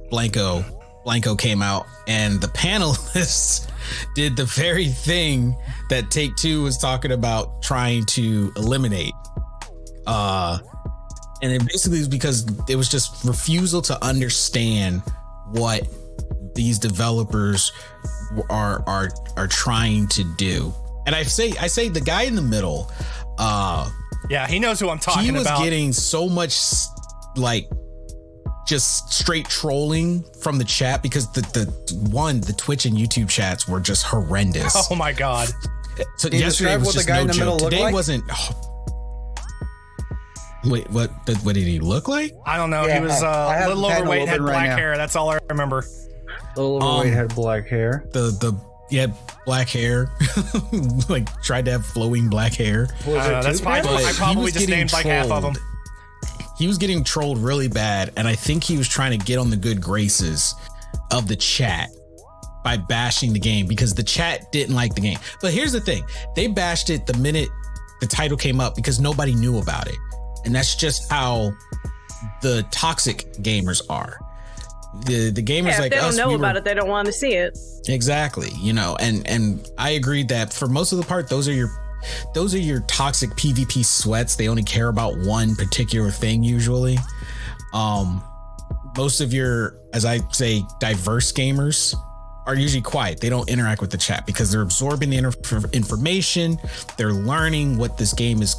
Blanko came out, and the panelists did the very thing that Take-Two was talking about trying to eliminate. And it basically was because it was just refusal to understand what these developers are trying to do. And I say the guy in the middle, he knows who I'm talking about. He was getting so much like just straight trolling from the chat because the Twitch and YouTube chats were just horrendous. Oh my god. So yesterday was just no joke. Today wasn't. Wait, what did he look like? I don't know. He was a little overweight, had black hair. That's all I remember. A little overweight, had black hair. He had black hair, like tried to have flowing black hair. That's fine. I probably just named like half of them. He was getting trolled really bad, and I think he was trying to get on the good graces of the chat by bashing the game because the chat didn't like the game. But here's the thing. They bashed it the minute the title came up because nobody knew about it. And that's just how the toxic gamers are. The gamers like us. If they don't know about it, they don't want to see it. Exactly. And I agreed that for most of the part, those are your toxic PvP sweats. They only care about one particular thing usually. Most of your, as I say, diverse gamers are usually quiet. They don't interact with the chat because they're absorbing the information. They're learning what this game is,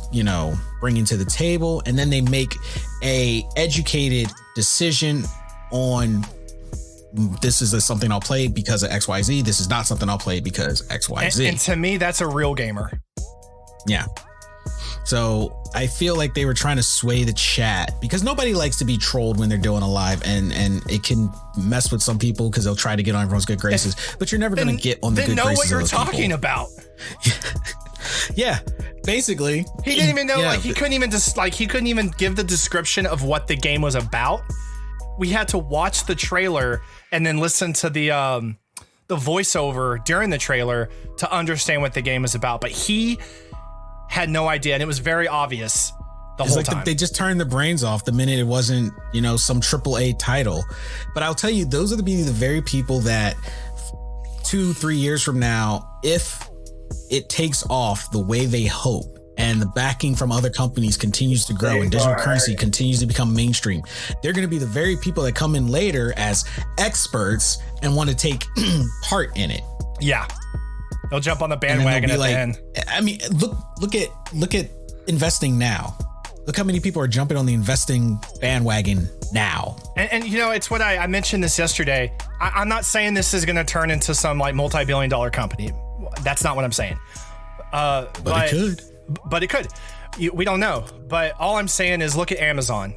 bringing to the table. And then they make a educated decision on this is something I'll play because of XYZ. This is not something I'll play because XYZ. And to me, that's a real gamer. Yeah. So I feel like they were trying to sway the chat because nobody likes to be trolled when they're doing a live, and it can mess with some people because they'll try to get on everyone's good graces, but you're never going to get on the good graces. Then know what you're talking about. Yeah, basically. He didn't even know, he couldn't even give the description of what the game was about. We had to watch the trailer and then listen to the voiceover during the trailer to understand what the game is about. But he had no idea, and it was very obvious the whole time. They just turned their brains off the minute it wasn't, some AAA title. But I'll tell you, those are the very people that 2-3 years from now, if it takes off the way they hope and the backing from other companies continues to grow and digital currency continues to become mainstream, they're going to be the very people that come in later as experts and want to take part in it. Yeah. They'll jump on the bandwagon at the end. I mean, look at investing now. Look how many people are jumping on the investing bandwagon now. And you know, it's what I mentioned this yesterday. I'm not saying this is going to turn into some like multi-billion-dollar company. That's not what I'm saying. But it could. But it could. We don't know. But all I'm saying is look at Amazon.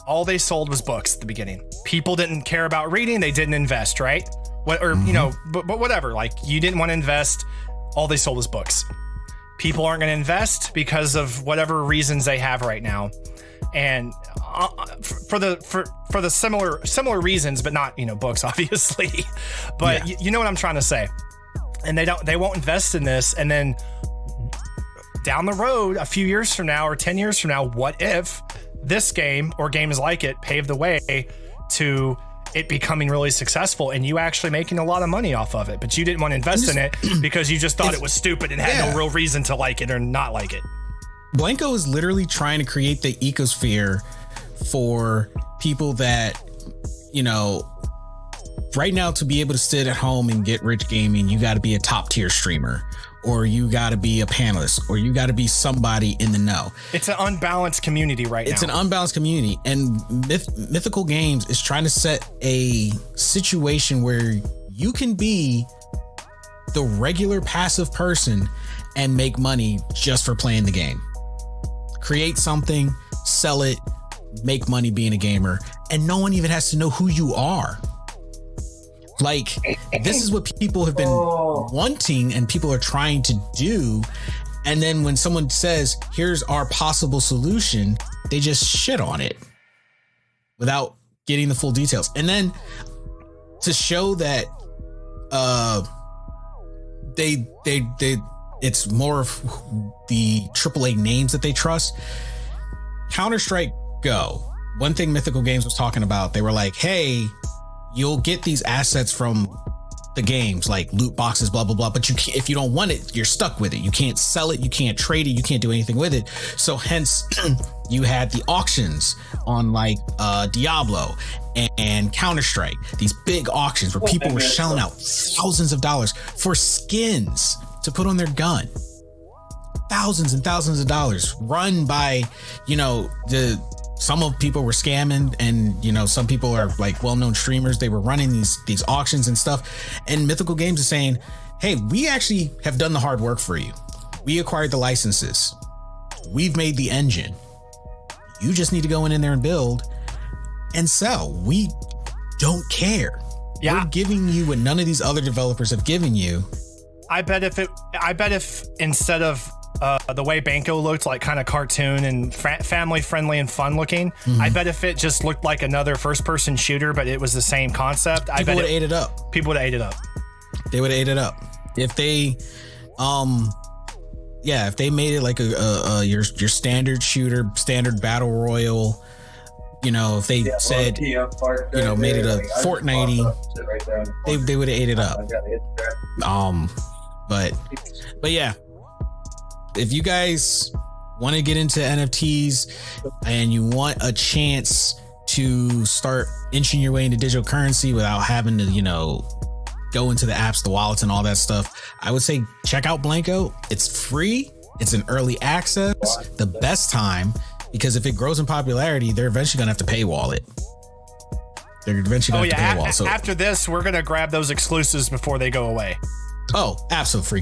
All they sold was books at the beginning. People didn't care about reading. They didn't invest, right? You know, but whatever. Like, you didn't want to invest. All they sold was books. People aren't going to invest because of whatever reasons they have right now, and for the similar reasons, but not, you know, books, obviously. But you know what I'm trying to say. And they won't invest in this, and then down the road, a few years from now or 10 years from now, what if this game or games like it paved the way to it becoming really successful and you actually making a lot of money off of it, but you didn't want to invest in it because you just thought it was stupid and had no real reason to like it or not like it. Blanko is literally trying to create the ecosphere for people that, you know, right now, to be able to sit at home and get rich gaming, you got to be a top tier streamer, or you got to be a panelist, or you got to be somebody in the know. It's an unbalanced community right now. It's an unbalanced community, and Mythical Games is trying to set a situation where you can be the regular passive person and make money just for playing the game. Create something, sell it, make money being a gamer, and no one even has to know who you are. Like, this is what people have been wanting and people are trying to do. And then when someone says, here's our possible solution, they just shit on it without getting the full details. And then to show that it's more of the AAA names that they trust. Counter-Strike Go. One thing Mythical Games was talking about, they were like, hey, you'll get these assets from the games, like loot boxes, blah, blah, blah. But you can't, if you don't want it, you're stuck with it. You can't sell it. You can't trade it. You can't do anything with it. So hence you had the auctions on like Diablo and Counter-Strike, these big auctions where people were shelling out thousands of dollars for skins to put on their gun. Thousands and thousands of dollars run by, you know, some of people were scamming, and you know, some people are like well-known streamers. They were running these auctions and stuff, and Mythical Games is saying, hey, we actually have done the hard work for you. We acquired the licenses. We've made the engine. You just need to go in there and build and sell. We don't care. Yeah. We're giving you what none of these other developers have given you. I bet if instead of the way Blanko looked, like kind of cartoon and family friendly and fun looking, I bet if it just looked like another first person shooter, but it was the same concept, people would have ate it up. People would have ate it up. They would have ate it up if they, if they made it like your standard shooter, standard battle royal. You know, if they said, you know, made it a Fortnite, they would have ate it up. But yeah. If you guys want to get into NFTs and you want a chance to start inching your way into digital currency without having to, you know, go into the apps, the wallets and all that stuff, I would say check out Blanko. It's free. It's an early access. The best time, because if it grows in popularity, they're eventually going to have to paywall it. They're eventually going to have to paywall. So after this, we're going to grab those exclusives before they go away. Oh, absolutely.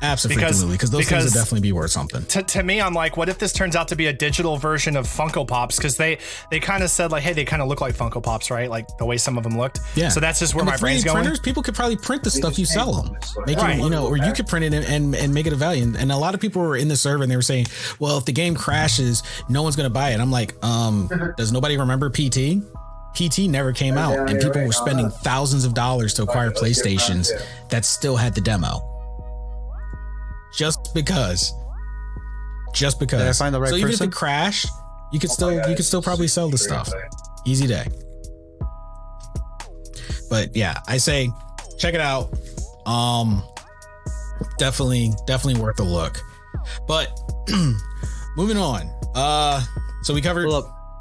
Because those things would definitely be worth something. To me, I'm like, what if this turns out to be a digital version of Funko Pops? Because they kind of said like, hey, they kind of look like Funko Pops, right? Like the way some of them looked. Yeah. So that's just where my brain's going. Printers, people could probably print the stuff you sell them. Make it, you know, or you could print it and make it a value. And a lot of people were in the server and they were saying, well, if the game crashes, no one's going to buy it. I'm like, does nobody remember PT? PT never came out, and people were spending thousands of dollars to acquire PlayStations that still had the demo. Just because. Did I find the right person? So even if it crashed, you could still probably sell the stuff. Easy day. But yeah, I say check it out. Definitely worth a look. But moving on. So we covered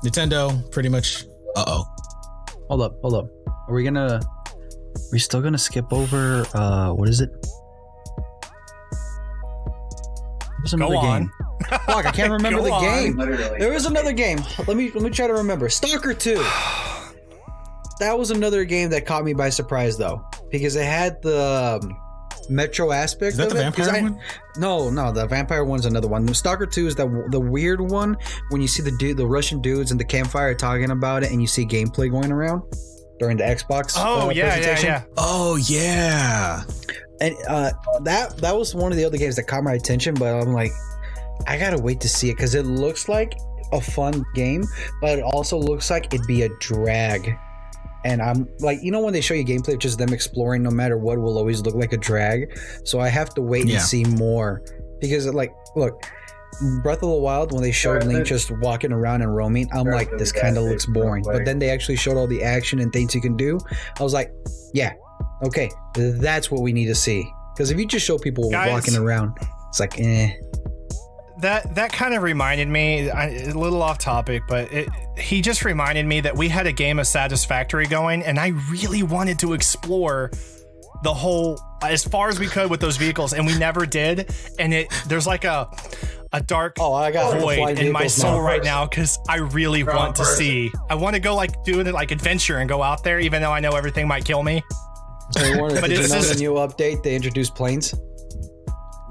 Nintendo pretty much. Hold up. Are we still gonna skip over what is it? There's another game. Fuck, I can't remember Go the on. game. Literally. There was another game. Let me try to remember. Stalker 2. That was another game that caught me by surprise, though, because it had the Metro aspect. Is that of the it, 'cause vampire one? No, the vampire one's another one. The Stalker 2 is the weird one when you see the Russian dudes in the campfire talking about it, and you see gameplay going around during the Xbox. Oh presentation. yeah. Oh yeah. And that was one of the other games that caught my attention, but I'm like, I gotta wait to see it because it looks like a fun game, but it also looks like it'd be a drag. And I'm like, when they show you gameplay of just them exploring, no matter what, will always look like a drag. So I have to wait and see more because, like, look, Breath of the Wild, when they showed Link just walking around and roaming, I'm like, this kind of looks boring. But then they actually showed all the action and things you can do. I was like, yeah, okay, that's what we need to see. Because if you just show people walking around, it's like, eh. That kind of reminded me, a little off topic, but he just reminded me that we had a game of Satisfactory going, and I really wanted to explore the whole, as far as we could with those vehicles, and we never did. And there's like a dark void in my soul right now because I really want to see. I want to go like do it like adventure and go out there, even though I know everything might kill me. Hey, Warner, But did you it's know just- the new update? They introduced planes.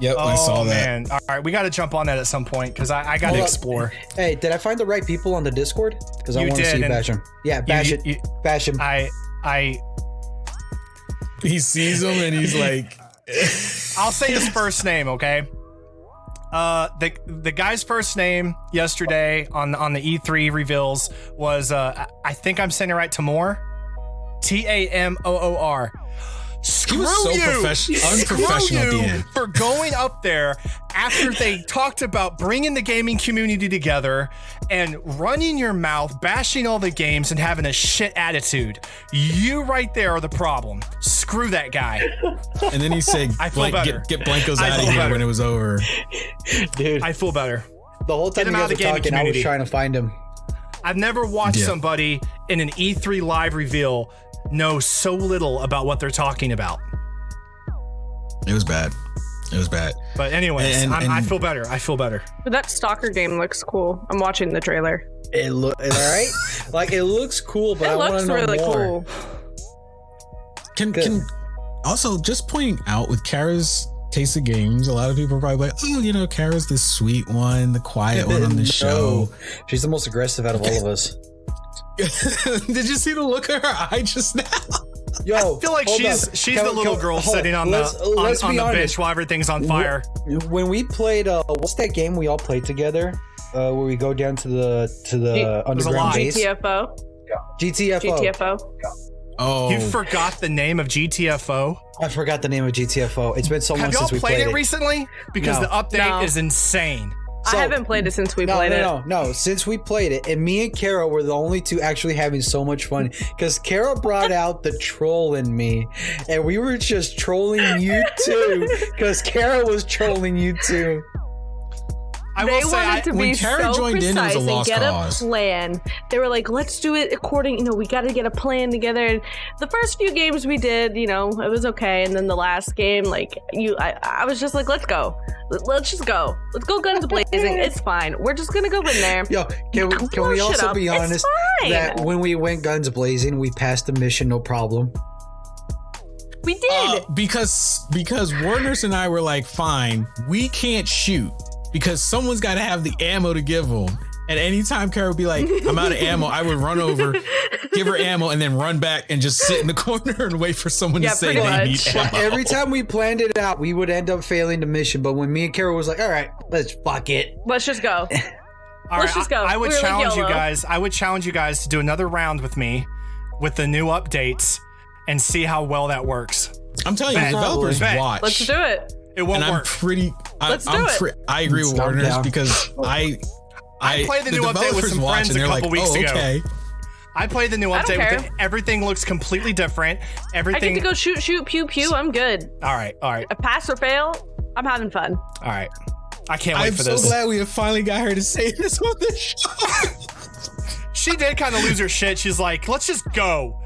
Yep, I saw that. Man. All right, we got to jump on that at some point because I got to explore. Hey, did I find the right people on the Discord? Because I You want to did, see you and bash him. Yeah, bash it. Bash him. He sees him and he's like, I'll say his first name, okay? The guy's first name yesterday on the E3 reveals was I think I'm saying it right, Tamor, Tamoor. Screw he was so you, unprofessional at the end. for going up there after they talked about bringing the gaming community together and running your mouth, bashing all the games, and having a shit attitude. You right there are the problem. Screw that guy. And then he said, I feel better. Get Blankos I out of feel here better. when it was over. Dude, I feel better. the whole time Get you him out guys of the were gaming talking, I was community. trying to find him. I've never watched Yeah. somebody in an E3 live reveal know so little about what they're talking about. It was bad. But anyways, And- I feel better. I feel better. But that Stalker game looks cool. I'm watching the trailer. It look all right. Like it looks cool, but It I want looks to know really more. cool. Can also just pointing out with Carah's taste of games, a lot of people are probably like, oh, Carah's the sweet one, the quiet one on the show. She's the most aggressive out of all of us. Did you see the look of her eye just now? Yo, I feel like she's the little girl sitting on the bench while everything's on fire. When we played, what's that game we all played together? Where we go down to the underground lot. base. GTFO. GTFO. Oh, You forgot the name of GTFO? I forgot the name of GTFO. It's been so long Have y'all since we played played it recently? Because No. the update No. is insane. So- I haven't played it since we No, played it. no. Since we played it, and me and Carah were the only two actually having so much fun because Carah brought out the troll in me, and we were just trolling you too because Carah was trolling you too. I They will say, wanted to when be Carah so joined in, it was precise a and lost get cause. a plan. They were like, let's do it according, we got to get a plan together. And the first few games we did, it was okay. And then the last game, I was just like, let's go. Let's just go. Let's go guns blazing. It's fine. We're just going to go in there. Yo, can Blow we shit also up. be It's honest fine. that when we went guns blazing, we passed the mission no problem? We did. because Warners and I were like, fine, we can't shoot because someone's got to have the ammo to give them. And anytime Carah would be like, I'm out of ammo, I would run over, give her ammo, and then run back and just sit in the corner and wait for someone to say pretty they much. need ammo. Every time we planned it out, we would end up failing the mission. But when me and Carah was like, all right, let's fuck it. Let's just go. all let's just go. I would We're like challenge you YOLO. guys. I would challenge you guys to do another round with me with the new updates and see how well that works. I'm telling you, Bet. developers Bet. watch. Let's do it. It won't And I'm work. pretty. Let's do it. I agree with Let's calm Warners down. because I played the new update with developers some watch friends and a they're couple like, weeks oh, ago. okay. I played the new I don't update with care. it. Everything looks completely different. I Everything. get to go shoot, pew, pew. I'm good. All right. A pass or fail, I'm having fun. All right. I can't wait I'm for so this. glad we have finally got her to say this on the show. She did kind of lose her shit. She's like, let's just go.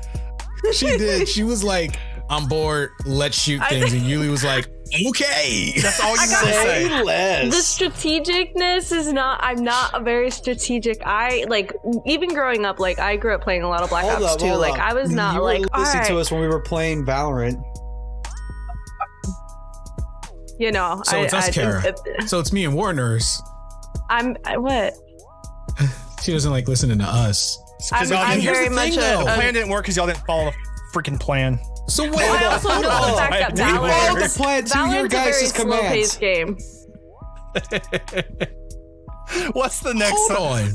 She did. She was like, I'm bored. Let's shoot things. And Yuli was like, okay. That's all you gotta say. The strategicness is not. I'm not a very strategic. I like even growing up. Like I grew up playing a lot of Black Ops 2. Like I was not you like. Were listening to us when we were playing Valorant. You know. So it's us, Carah. So it's me and Warner's. What? She doesn't like listening to us. I'm very much the plan didn't work because y'all didn't follow the freaking plan. So wait, I also know the fact that followed the plan to your guys' commands. Game. What's the next? Hold on.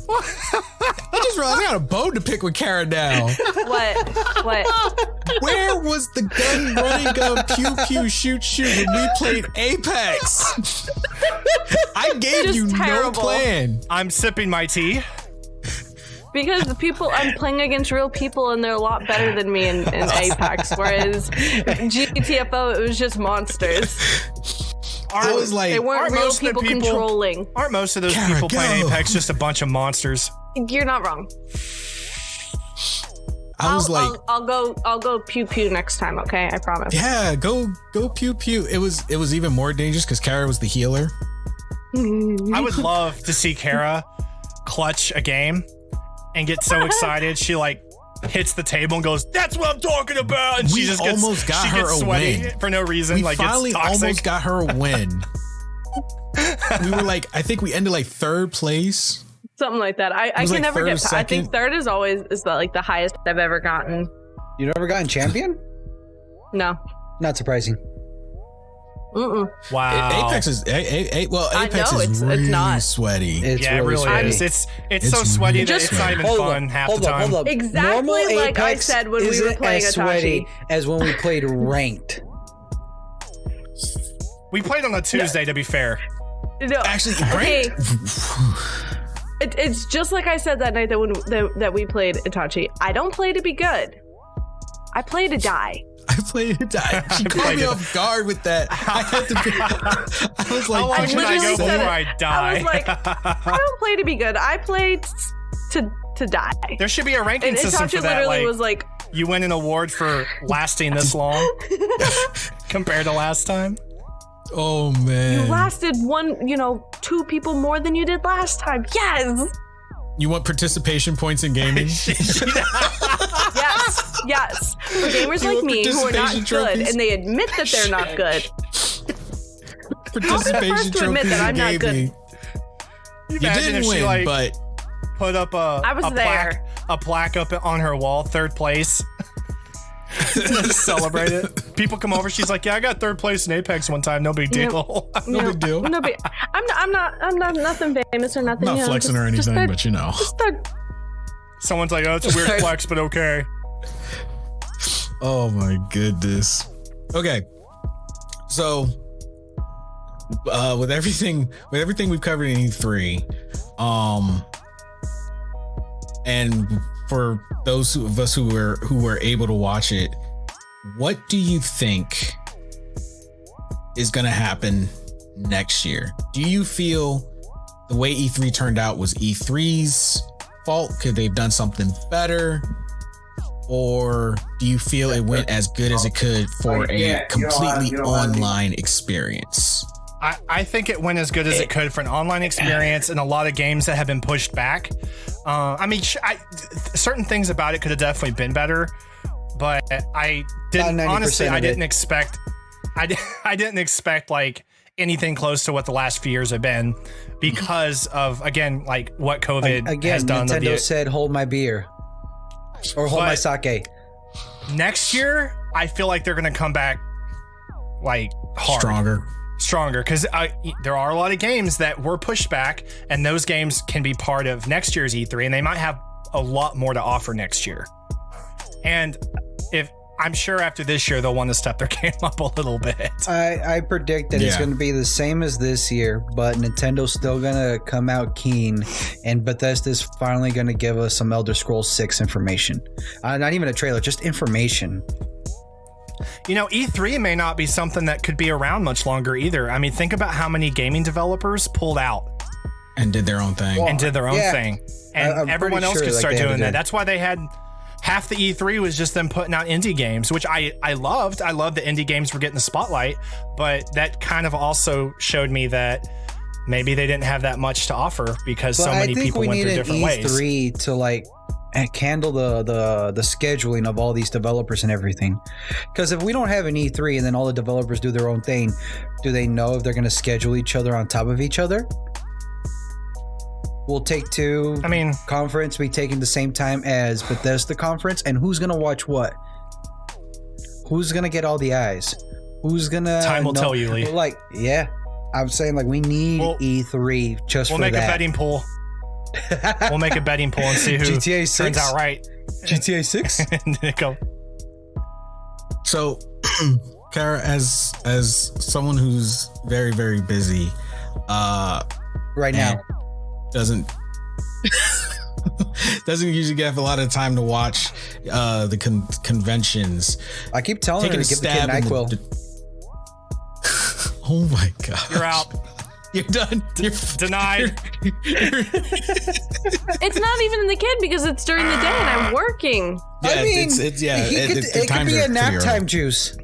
I just realized I got a bone to pick with Carah now. What? Where was the gun, running gun, pew pew, shoot when we played Apex? I gave Just you terrible. no plan. I'm sipping my tea. Because the people I'm playing against real people and they're a lot better than me in Apex, whereas GTFO it was just monsters. I was like, they weren't real people controlling. Aren't most of those people playing Apex just a bunch of monsters? You're not wrong. I'll go pew pew next time, okay? I promise. Yeah, go pew pew. It was even more dangerous because Carah was the healer. I would love to see Carah clutch a game and get so excited she like hits the table and goes, "That's what I'm talking about!" And she just almost got her a sweaty win for no reason. We like finally it's toxic. almost got her a win. We were like, I think we ended like third place. Something like that. I can never get. I think third is the highest I've ever gotten. You never gotten champion? No. Not surprising. Wow. Apex is Apex is really it's not sweaty. It really is. It's so sweaty that it's not even fun half the time. Hold up. Exactly Normal like I Apex said when we were playing as sweaty as when we played ranked. We played on a Tuesday, to be fair. No, actually, okay. It's just like I said that night that we played Itachi. I don't play to be good. I play to die. I played to die. She caught me off guard with that. I had to be. I was like, how long should I go before I die? I was like, I don't play to be good. I play to die. There should be a ranking system for that. Literally was like, you win an award for lasting this long compared to last time. Oh man, you lasted 2 people more than you did last time. Yes. You want participation points in gaming? Yes. For gamers like me who are not good and they admit that they're not good. Participation I'll be the first to admit that I'm not good. You didn't win, but put up a plaque up on her wall, third place. Celebrate it. People come over. She's like, "Yeah, I got third place in Apex one time. No big deal. No big deal. No big. I'm not nothing famous or nothing. Not flexing or anything, but you know. Someone's like, "Oh, it's a weird flex, but okay." Oh my goodness. Okay, so with everything we've covered in E3, and for those of us who were able to watch it, what do you think is going to happen next year? Do you feel the way E3 turned out was E3's fault? Could they've done something better? Or do you feel it went as good as it could for a completely online experience? I think it went as good as it could for an online experience and a lot of games that have been pushed back. I mean, certain things about it could have definitely been better, but I didn't expect like anything close to what the last few years have been because of, again, like what COVID has done. Nintendo said, "Hold my beer." Or hold my sake. Next year, I feel like they're going to come back like hard. Stronger, because there are a lot of games that were pushed back, and those games can be part of next year's E3, and they might have a lot more to offer next year. And I'm sure after this year, they'll want to step their game up a little bit. I predict that it's going to be the same as this year, but Nintendo's still going to come out keen, and Bethesda's finally going to give us some Elder Scrolls 6 information. Not even a trailer, just information. You know, E3 may not be something that could be around much longer either. I mean, think about how many gaming developers pulled out. And did their own thing. And everyone else could start doing that. That's why they had half the E3 was just them putting out indie games, which I loved. I loved that indie games were getting the spotlight, but that kind of also showed me that maybe they didn't have that much to offer because so many people went through different ways. I think we need an E3 to like handle the scheduling of all these developers and everything. Because if we don't have an E3 and then all the developers do their own thing, do they know if they're going to schedule each other on top of each other? Will Take-Two conference be taking the same time as Bethesda conference? And who's going to watch what? Who's going to get all the eyes? Who's going to... Time will tell you, Lee. Like, yeah. I'm saying, like, we need E3 just for that. We'll make a betting pool. We'll make a betting pool and see who GTA 6? turns out right. GTA 6? Go. So, Carah, as someone who's very, very busy, right now, doesn't usually get a lot of time to watch the conventions. I keep telling her to give the kid NyQuil. Oh my god! You're out. You're done. You're denied. It's not even in the kid because it's during the day and I'm working. Yeah, I mean, it could be a nap time juice.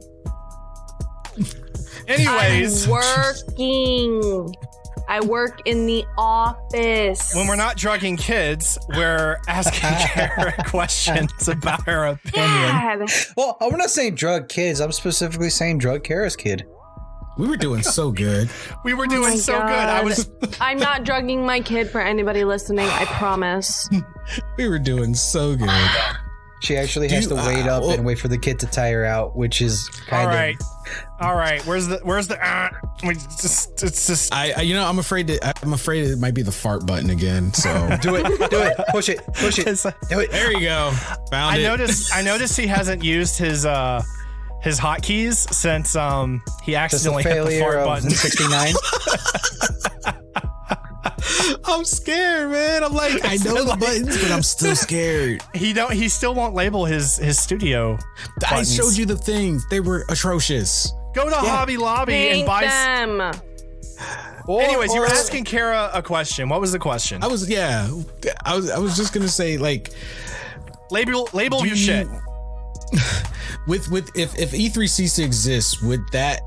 Anyways, I'm working. I work in the office. When we're not drugging kids, we're asking Carah questions about her opinion. Well, I'm not saying drug kids. I'm specifically saying drug Carah's kid. We were doing so good. We were doing so good. I'm not drugging my kid for anybody listening. I promise. We were doing so good. She actually has to wait up and wait for the kid to tire out, which is kind of... All right. Where's the it's just I'm afraid it might be the fart button again. So do it. Push it. Do it. There you go. Found it. I noticed he hasn't used his hotkeys since he accidentally hit the fart button. 69. I'm scared, man. I'm like, I know the buttons, but I'm still scared. He still won't label his studio buttons. I showed you the things. They were atrocious. Go to Hobby Lobby and buy them. Anyways, you were asking Carah a question. What was the question? I was just gonna say, like, label your shit. With if E3 ceased to exist, would that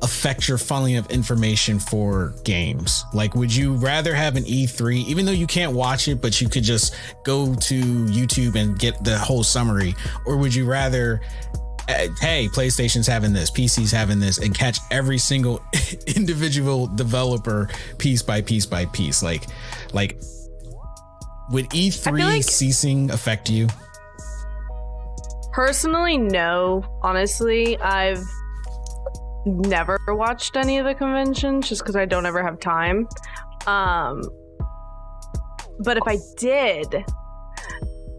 affect your funneling of information for games? Like, would you rather have an E3, even though you can't watch it, but you could just go to YouTube and get the whole summary? Or would you rather, hey, PlayStation's having this, PC's having this, and catch every single individual developer piece by piece by piece? Like would E3 ceasing affect you? Personally, no. Honestly, I've never watched any of the conventions just because I don't ever have time. But if I did,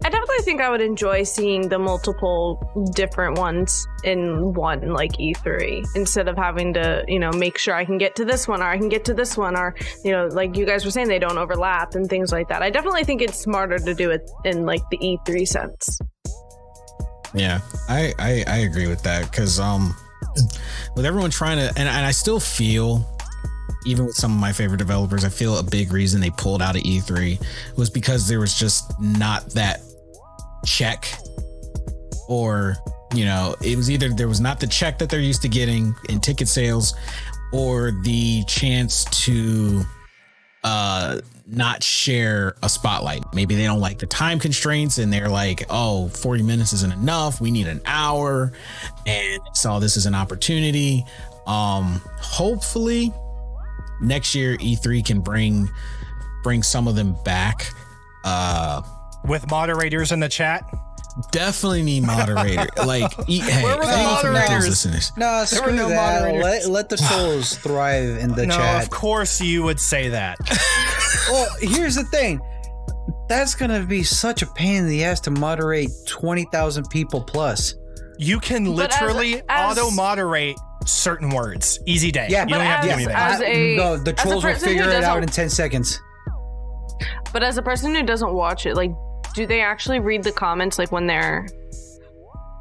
I definitely think I would enjoy seeing the multiple different ones in one, like E3, instead of having to, make sure I can get to this one or I can get to this one, or, like you guys were saying, they don't overlap and things like that. I definitely think it's smarter to do it in like the E3 sense. Yeah, I agree with that, because with everyone trying to, and I still feel, even with some of my favorite developers, I feel a big reason they pulled out of E3 was because there was just not that check, or it was either there was not the check that they're used to getting in ticket sales, or the chance to not share a spotlight. Maybe they don't like the time constraints and they're like, 40 minutes isn't enough, we need an hour, and saw this as an opportunity. Hopefully next year E3 can bring some of them back with moderators in the chat. Definitely need moderator. Like, hey, where were the moderators? No, screw that. Let the souls thrive in the chat. No, of course you would say that. Well, here's the thing. That's gonna be such a pain in the ass to moderate 20,000 people plus. You can literally auto-moderate certain words. Easy day. Yeah, you don't have to do anything. No, the trolls will figure it out in 10 seconds. But as a person who doesn't watch it, like, do they actually read the comments, like, when they're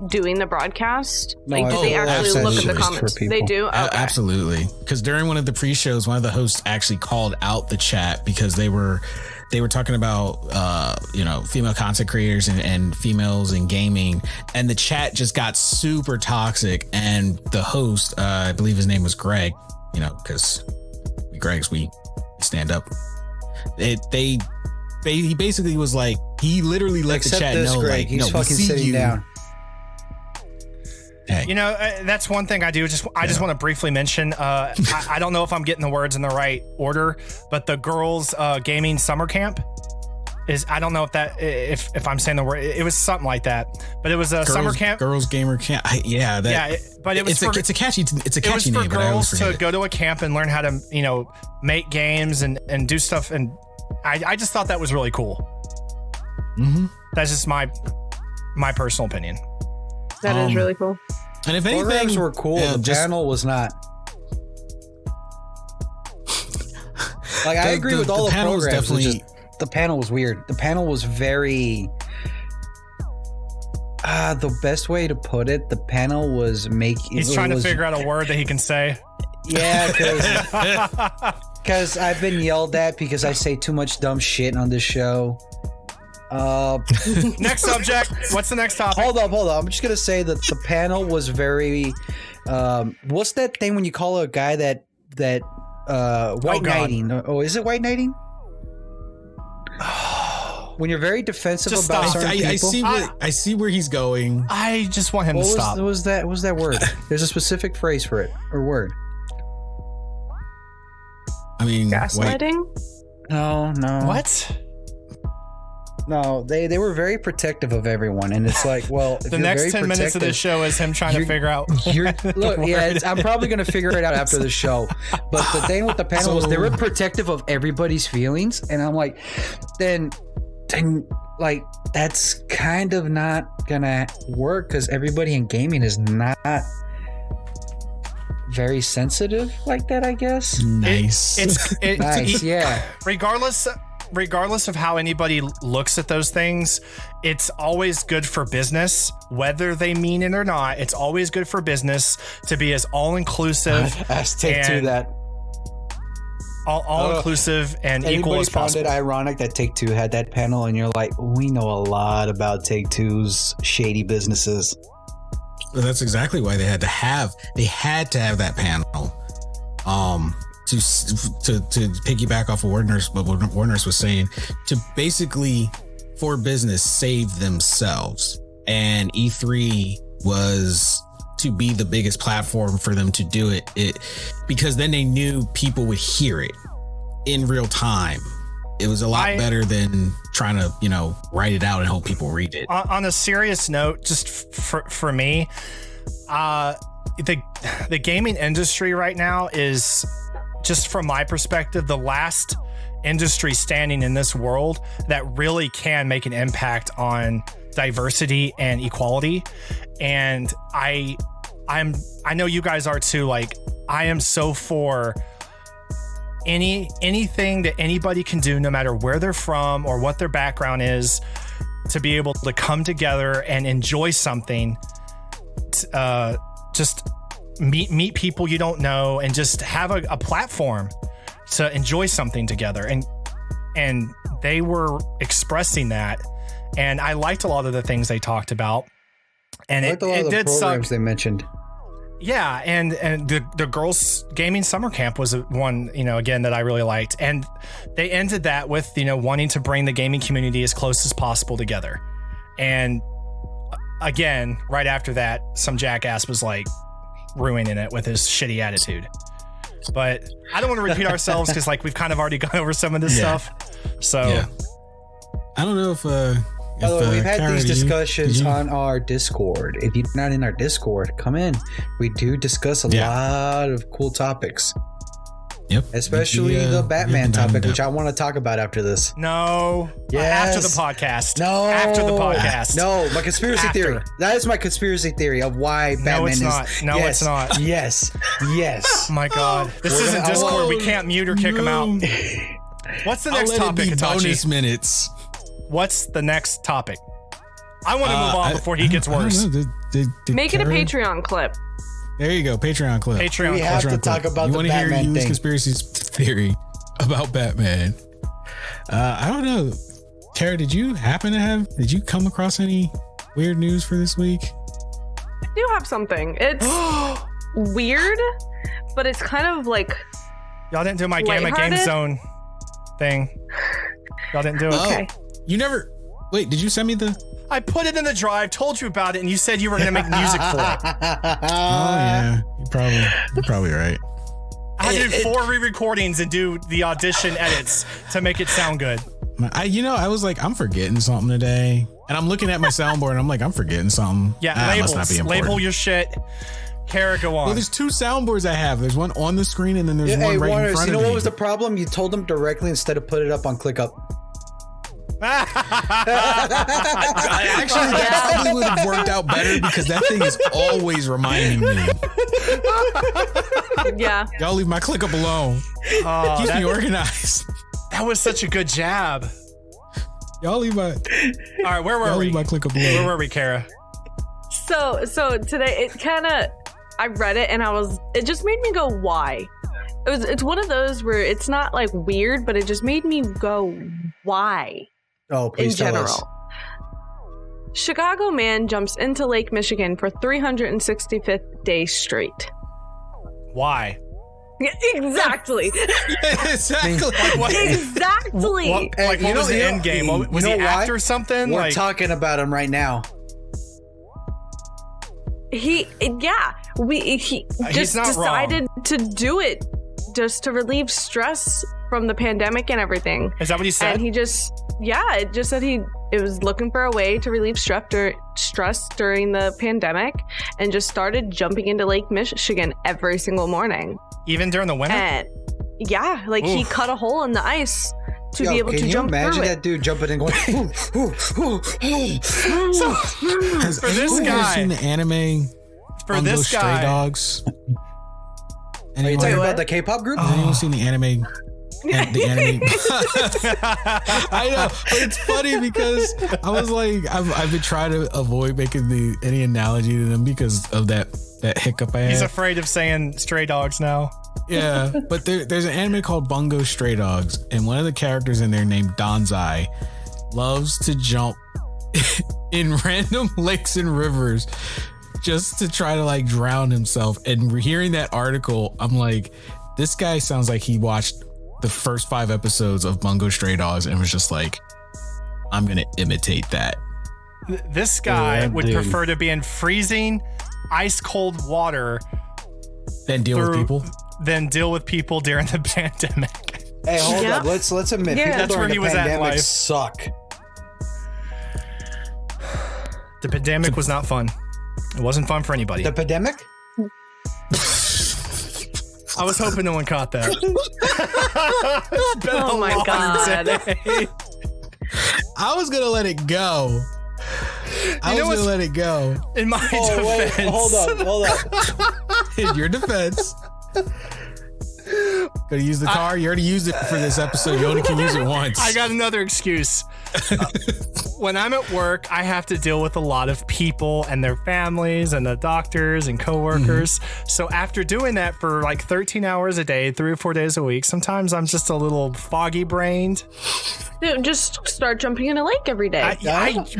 doing the broadcast? Like, do they actually look at the comments? They do? Okay. Absolutely. Because during one of the pre-shows, one of the hosts actually called out the chat because they were they were talking about, female content creators and females in gaming, and the chat just got super toxic. And the host, I believe his name was Greg, because we stand up. He basically was like, he literally let the chat know, Greg, like, he's fucking sitting down. Hey. That's one thing I do. I just want to briefly mention. I don't know if I'm getting the words in the right order, but the girls' gaming summer camp is. I don't know if I'm saying the word. It was something like that, but it was a summer camp. Girls gamer camp. But it was it's a catchy name. It was for girls to go to a camp and learn how to make games and do stuff. And I just thought that was really cool. Mm-hmm. That's just my personal opinion. That is really cool. And if anything, programs were cool. The panel was not. Like, I agree with all the programs. Definitely, the panel was weird. The panel was very. The best way to put it, the panel was making. He's trying to figure out a word that he can say. Yeah, because I've been yelled at because I say too much dumb shit on this show. Next subject. What's the next topic? Hold up. I'm just gonna say that the panel was very. What's that thing when you call a guy that white knighting? Oh, is it white knighting? When you're very defensive Just about stop. certain people. I see where he's going. I just want him to stop. What was that word? There's a specific phrase for it or word. I mean, Gaslighting? No. What? No, they were very protective of everyone, and it's like, well, if the next 10 minutes of this show is him trying to figure out. I'm probably gonna figure it out after the show. But the thing with the panel was they were protective of everybody's feelings, and I'm like, then like that's kind of not gonna work because everybody in gaming is not very sensitive like that, I guess. Nice. Nice, yeah. Regardless of how anybody looks at those things, it's always good for business, whether they mean it or not. It's always good for business to be as all-inclusive. All-inclusive and equal as possible. Found it ironic that Take-Two had that panel, and you're like, we know a lot about Take-Two's shady businesses. Well, that's exactly why they had to have that panel. To piggyback off of what Warner's was saying, to basically, for business, save themselves. And E3 was to be the biggest platform for them to do it, because then they knew people would hear it in real time. It was a lot better than trying to, write it out and hope people read it. On a serious note, just for me, the gaming industry right now is, just from my perspective, the last industry standing in this world that really can make an impact on diversity and equality. And I know you guys are too. Like, I am so for anything that anybody can do, no matter where they're from or what their background is, to be able to come together and enjoy something. Just meet people you don't know and just have a platform to enjoy something together. And they were expressing that, and I liked a lot of the things they talked about. And it did programs they mentioned. Yeah, and the girls gaming summer camp was one, again, that I really liked. And they ended that with, wanting to bring the gaming community as close as possible together. And again, right after that, some jackass was like ruining it with his shitty attitude. But I don't want to repeat ourselves because we've kind of already gone over some of this stuff. So I don't know if we've had Carah, these discussions on our Discord. If you're not in our Discord, come in. We do discuss a lot of cool topics. Yep. Especially the Batman topic, which I want to talk about after this. No. Yes. After the podcast. No. After the podcast. No. My conspiracy theory. That is my conspiracy theory of why Batman is. No, it's not. Yes. Oh my God. This isn't Discord. We can't mute or kick him out. What's the next topic, Hitachi? Bonus minutes. What's the next topic? I want to move on before he gets worse. Make it a Patreon clip. There you go, Patreon clip. Patreon. We have to talk about the Batman thing. You want to hear conspiracy theory about Batman? I don't know. Carah, did you come across any weird news for this week? I do have something. It's weird, but it's kind of like y'all didn't do my Gamma Game Zone thing. Y'all didn't do it. Okay. You never. Wait, did you send me the? I put it in the drive, told you about it, and you said you were gonna make music for it. Oh yeah, you're probably right. I had to do 4 re-recordings and do the audition edits to make it sound good. I was like, I'm forgetting something today, and I'm looking at my soundboard, and I'm like, I'm forgetting something. Yeah, must not be important. label your shit. Carah, go on. Well, there's 2 soundboards I have. There's one on the screen, and then there's one right in front of me. You know what was the problem? You told them directly instead of put it up on ClickUp. Actually, that probably would have worked out better because that thing is always reminding me. Yeah. Y'all leave my ClickUp alone. Keeps me organized. That was such a good jab. Y'all leave my. All right, where were we? Leave my ClickUp alone. Where were we, Carah? So today I read it and it just made me go, why? It's one of those where it's not like weird, but it just made me go, why? Oh, please tell us. In general. Chicago man jumps into Lake Michigan for 365th day straight. Why? Exactly. Exactly. Exactly. What was the end game? Was he after something? We're talking about him right now. He just decided to do it just to relieve stress from the pandemic and everything. Is that what he said? And it just said it was looking for a way to relieve stress during the pandemic and just started jumping into Lake Michigan every single morning. Even during the winter? And yeah, like he cut a hole in the ice to be able to jump through it. Can you imagine that dude jumping and going, So, has anyone ever seen the anime for this Stray guy, Dogs? Are you talking about the K-pop group? Has anyone seen the anime? The anime. I know, but it's funny because I was like, I've been trying to avoid making any analogy to them because of that hiccup I had. He's afraid of saying Stray Dogs now. Yeah, but there's an anime called Bungo Stray Dogs, and one of the characters in there named Danzai loves to jump in random lakes and rivers just to try to like drown himself. And hearing that article, I'm like, this guy sounds like he watched the first 5 episodes of Bungo Stray Dogs and was just like, I'm gonna imitate that. This guy would prefer to be in freezing, ice cold water than deal with people. Than deal with people during the pandemic. Hey, hold up. Let's admit, people that's where during he the was at in pandemic life. suck. The pandemic was not fun. It wasn't fun for anybody. The pandemic? I was hoping no one caught that. It's been Oh a my long God. day. I was gonna let it go. I was gonna let it go. In my defense. Wait, hold up. In your defense. Gonna use the car? You already used it for this episode. You only can use it once. I got another excuse. When I'm at work, I have to deal with a lot of people and their families and the doctors and coworkers. So after doing that for like 13 hours a day, 3 or 4 days a week, sometimes I'm just a little foggy brained. Dude, just start jumping in a lake every day.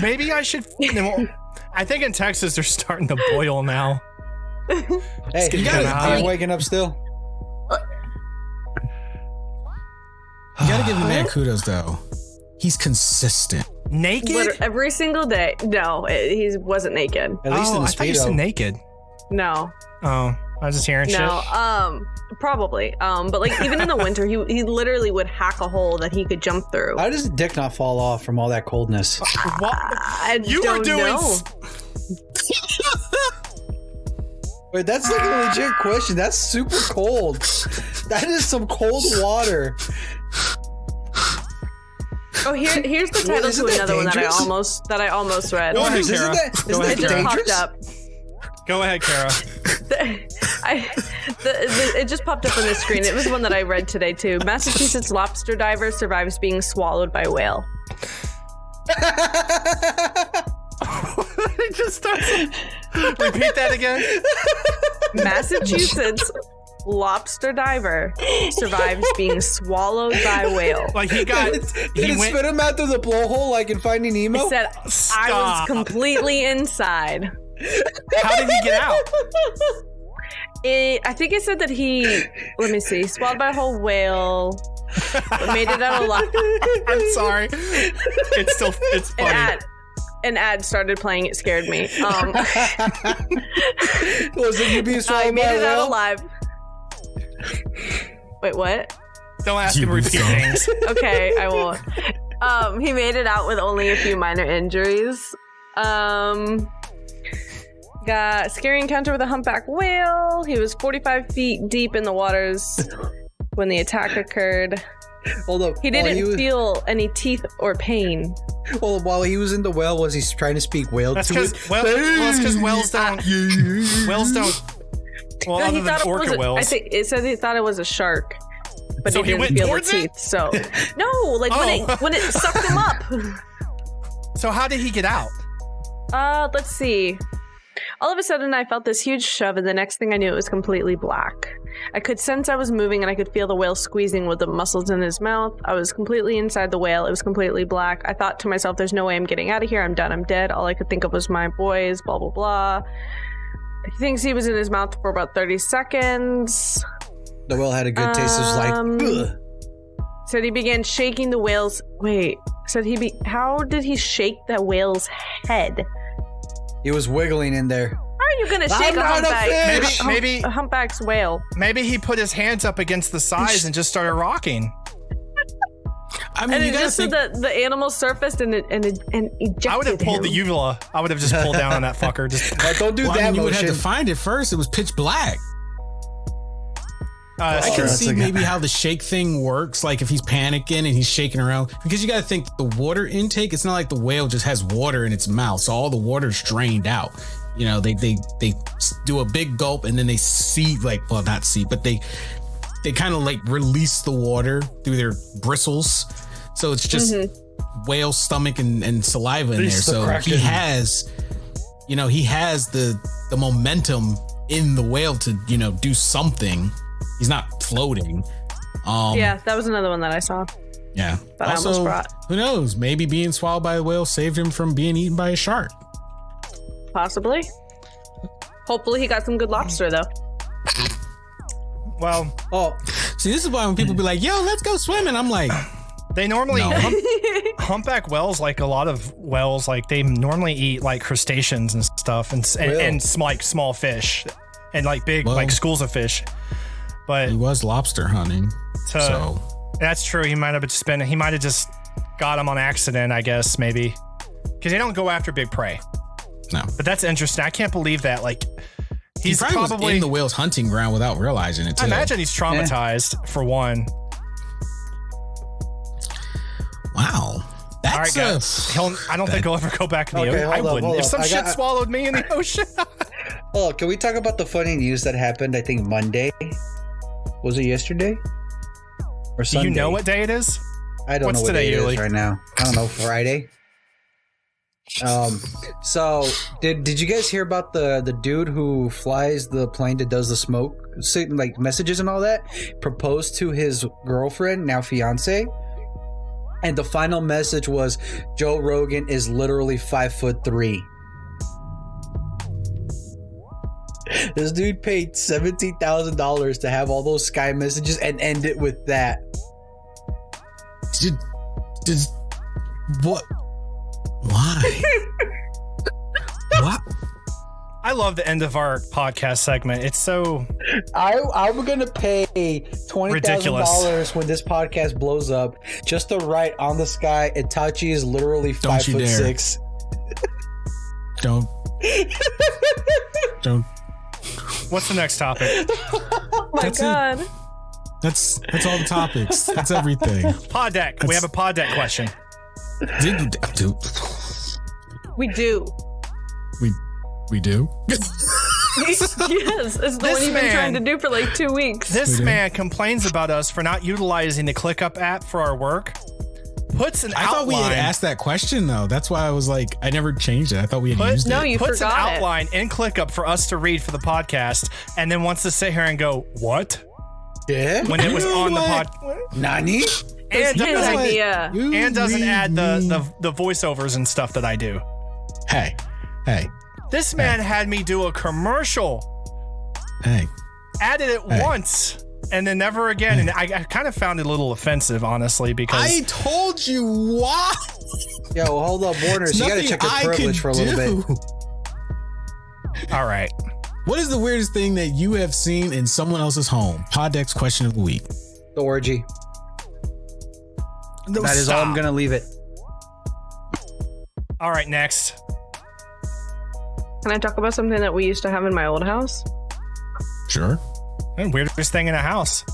Maybe I should. I think in Texas they're starting to boil now. Hey, are you waking up still? You gotta give the man kudos though. He's consistent. Naked? Every single day. No, he wasn't naked. At least in the I thought you said Speedo. naked. No. Oh, I was just hearing shit. No, probably. But like even in the winter, he literally would hack a hole that he could jump through. How does his dick not fall off from all that coldness? What? You don't were doing. know. Wait, that's like a legit question. That's super cold. That is some cold water. Oh, here's the title to another one that I almost read. Go ahead, Isn't Carah. that Go ahead, It just Carah. popped up. Go ahead, Carah. It just popped up on the screen. It was one that I read today too. Massachusetts lobster diver survives being swallowed by whale. It just starts. Repeat that again. Massachusetts lobster diver survives being swallowed by a whale. Like he got, Did it spit him out through the blowhole like in Finding Nemo? He said, I was completely inside. How did he get out? I think it said that he, let me see, swallowed by a whole whale, made it out alive. I'm sorry. It's funny. An ad started playing. It scared me. Was it you being swallowed by a whale? I made it out alive. Wait, what? Don't ask him to repeat things. Okay, I won't. He made it out with only a few minor injuries. Got a scary encounter with a humpback whale. He was 45 feet deep in the waters when the attack occurred. Hold up. He didn't feel any teeth or pain. Well, while he was in the whale, was he trying to speak whale That's to because it? whales don't. Whales don't. Well, No, other than orca whales. I think it said he thought it was a shark, but So he he didn't went feel the towards teeth. it? So no, like when it sucked him up. So how did he get out? Let's see. All of a sudden, I felt this huge shove, and the next thing I knew, it was completely black. I could sense I was moving, and I could feel the whale squeezing with the muscles in his mouth. I was completely inside the whale. It was completely black. I thought to myself, there's no way I'm getting out of here. I'm done. I'm dead. All I could think of was my boys, blah, blah, blah. He thinks he was in his mouth for about 30 seconds. The whale had a good taste. It was like, ugh. Said he began shaking the whale's... Wait. How did he shake the whale's head? He was wiggling in there. How are you going to shake a humpback? Maybe a humpback's whale. Maybe he put his hands up against the sides and just started rocking. I mean, And you it gotta just think. said that the animal surfaced and ejected I would have pulled the him. uvula. I would have just pulled down on that fucker. Just Don't do Well, I that mean, you would motion. have to find it first. It was pitch black. that's I true. can that's see okay. maybe how the shake thing works, like if he's panicking and he's shaking around, because you got to think the water intake. It's not like the whale just has water in its mouth, so all the water's drained out. You know, they do a big gulp and then they but they kind of like release the water through their bristles, so it's just whale stomach and saliva in there. So he has the momentum in the whale to do something. He's not floating. Yeah, that was another one that I saw. Yeah. That I almost brought. Who knows? Maybe being swallowed by a whale saved him from being eaten by a shark. Possibly. Hopefully he got some good lobster, though. Well, See, this is why when people be like, yo, let's go swimming, I'm like, they normally No. humpback whales, like a lot of whales, like they normally eat like crustaceans and stuff, and like small fish, and like big like schools of fish. But he was lobster hunting. So that's true. He might have just got him on accident, I guess, maybe, because they don't go after big prey. no. But that's interesting. I can't believe that. Like, He probably was in the whale's hunting ground without realizing it too. I imagine he's traumatized for one. Wow. That's All right, guys. I don't think he'll ever go back in the ocean. I wouldn't. If some shit swallowed me in the ocean. Oh, can we talk about the funny news that happened? I think Monday. Was it yesterday? Or Do Sunday? you know what day it is? I don't know what today, day it Yuli? is right now. I don't know. Friday. So did you guys hear about the dude who flies the plane that does the smoke, like messages and all that? Proposed to his girlfriend, now fiance, and the final message was, Joe Rogan is literally 5'3". This dude paid $17,000 to have all those sky messages and end it with that. What? Why? What? I love the end of our podcast segment. It's so I'm gonna pay $20,000 ridiculous when this podcast blows up just to write on the sky. Itachi is literally Don't you dare. 5'6". Don't. What's the next topic? Oh my That's it. god. That's all the topics. That's everything. Pod deck. We have a pod deck question. Dude, We do. we do. Yes, it's the one you've been trying to do for like 2 weeks. This man complains about us for not utilizing the ClickUp app for our work. puts an I outline. thought we had asked that question though. That's why I was like, I never changed it. I thought we had used it. No, you puts an forgot outline in ClickUp for us to read for the podcast, and then wants to sit here and go, what? Yeah. When it was on the What? pod. Nani? It's his doesn't, idea. and doesn't add the voiceovers and stuff that I do. Hey. This man had me do a commercial. Hey. Added it once and then never again. And I kind of found it a little offensive, honestly, because I told you why. Yo, hold up, Warners. You gotta check your privilege for a little bit. all right. What is the weirdest thing that you have seen in someone else's home? PODDECKS question of the week. The orgy. No, That is all I'm gonna leave it. All right, next. Can I talk about something that we used to have in my old house? Sure. Weirdest thing in a house.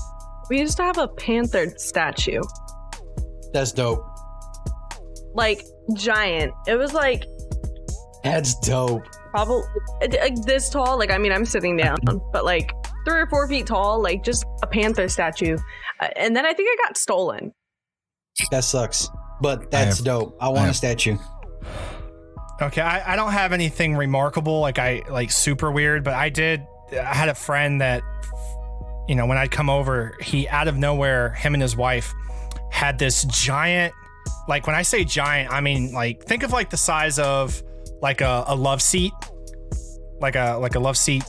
We used to have a panther statue. That's dope. Like, giant. It was like That's dope. probably like this tall. Like, I mean, I'm sitting down, but like 3 or 4 feet tall, like just a panther statue. And then I think it got stolen. That sucks. But that's dope. I want a statue. Okay, I don't have anything remarkable, like super weird, but I had a friend that, you know, when I'd come over, he out of nowhere, him and his wife had this giant, like when I say giant, I mean like think of like the size of like a love seat, like a love seat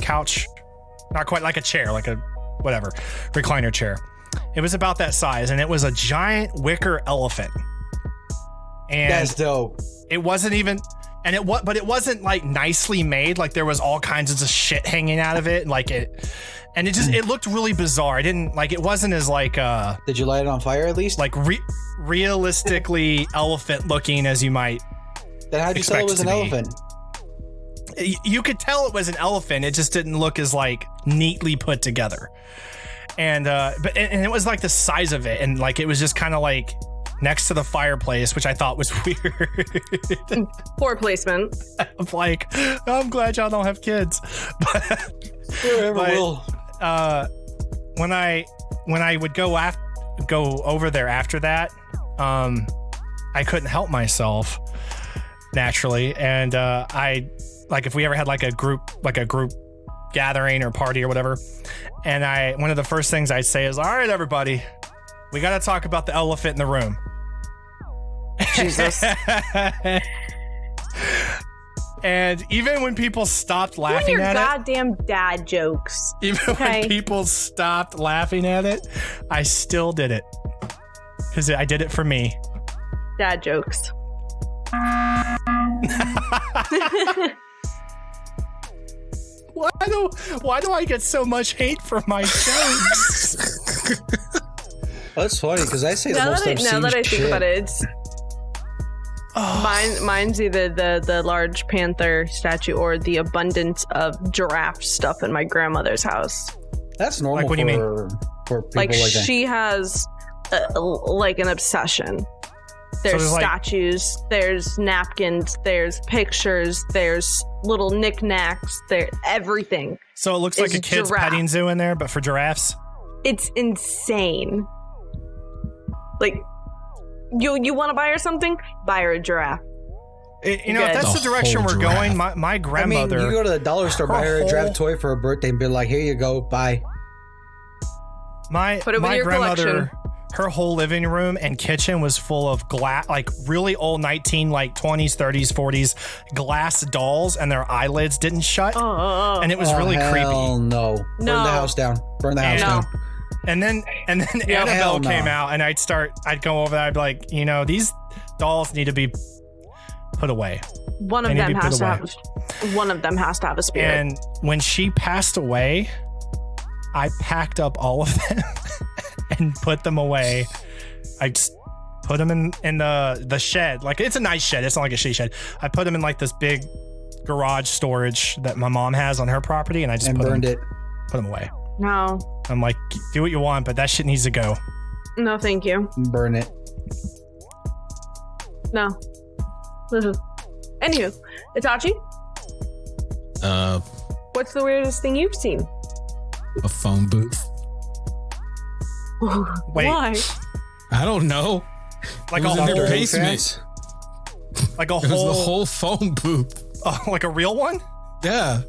couch, not quite like a chair, like a whatever recliner chair. It was about that size, and it was a giant wicker elephant. And That's dope. it wasn't even, but it wasn't like nicely made. Like there was all kinds of shit hanging out of it, and it looked really bizarre. It wasn't as like Did you light it on fire at least? like realistically elephant looking as you might. Then how'd you tell it was an elephant? You could tell it was an elephant. It just didn't look as like neatly put together. And it was like the size of it, and like it was just kind of like next to the fireplace, which I thought was weird. Poor placement. I'm like, I'm glad y'all don't have kids. Whoever will. When I would go over there after that, I couldn't help myself naturally, and I like if we ever had like a group gathering or party or whatever, and one of the first things I'd say is, all right, everybody, we got to talk about the elephant in the room. Jesus. And even when people stopped Doing laughing your at goddamn dad jokes. it, even when people stopped laughing at it, I still did it because I did it for me. Dad jokes. Why do I get so much hate for my jokes? That's funny because I say the Now most obscene that I shit. think about it, it's mine's either the large panther statue or the abundance of giraffe stuff in my grandmother's house. That's normal. Like, what do you mean? For people Like like that. she has like an obsession. There's there's, like- statues, there's napkins, there's pictures, there's little knickknacks, there everything. So it looks like It's a kid's giraffe. petting zoo in there, but for giraffes. It's insane. Like you want to buy her something? Buy her a giraffe. You know, if Good. that's the The direction whole we're going, giraffe. my I mean, grandmother. you go to the dollar store, buy her a whole- draft toy for her birthday, and be like, "Here you go, bye." My Put it with your grandmother, collection. her whole living room and kitchen was full of glass, like really old 20s, 30s, 40s glass dolls, and their eyelids didn't shut, and it was really hell creepy. No. Burn No. the house down. Burn the house No. down. And then Hell Annabelle no. came out, and I'd go over there. I'd be like, you know, these dolls need to be put away. One of They need to them be put has to away. have one of them has to have a spirit. And when she passed away, I packed up all of them and put them away. I just put them in the shed. Like, it's a nice shed. It's not like a shitty shed. I put them in like this big garage storage that my mom has on her property, and I just And burned it. put them away. No. I'm like, do what you want, but that shit needs to go. No, thank you. Burn it. No. Anywho, Itachi, what's the weirdest thing you've seen? A phone booth. Wait. Why? I don't know. Like it was a in their whole basement. Like a It was the whole, whole phone booth. like a real one? Yeah.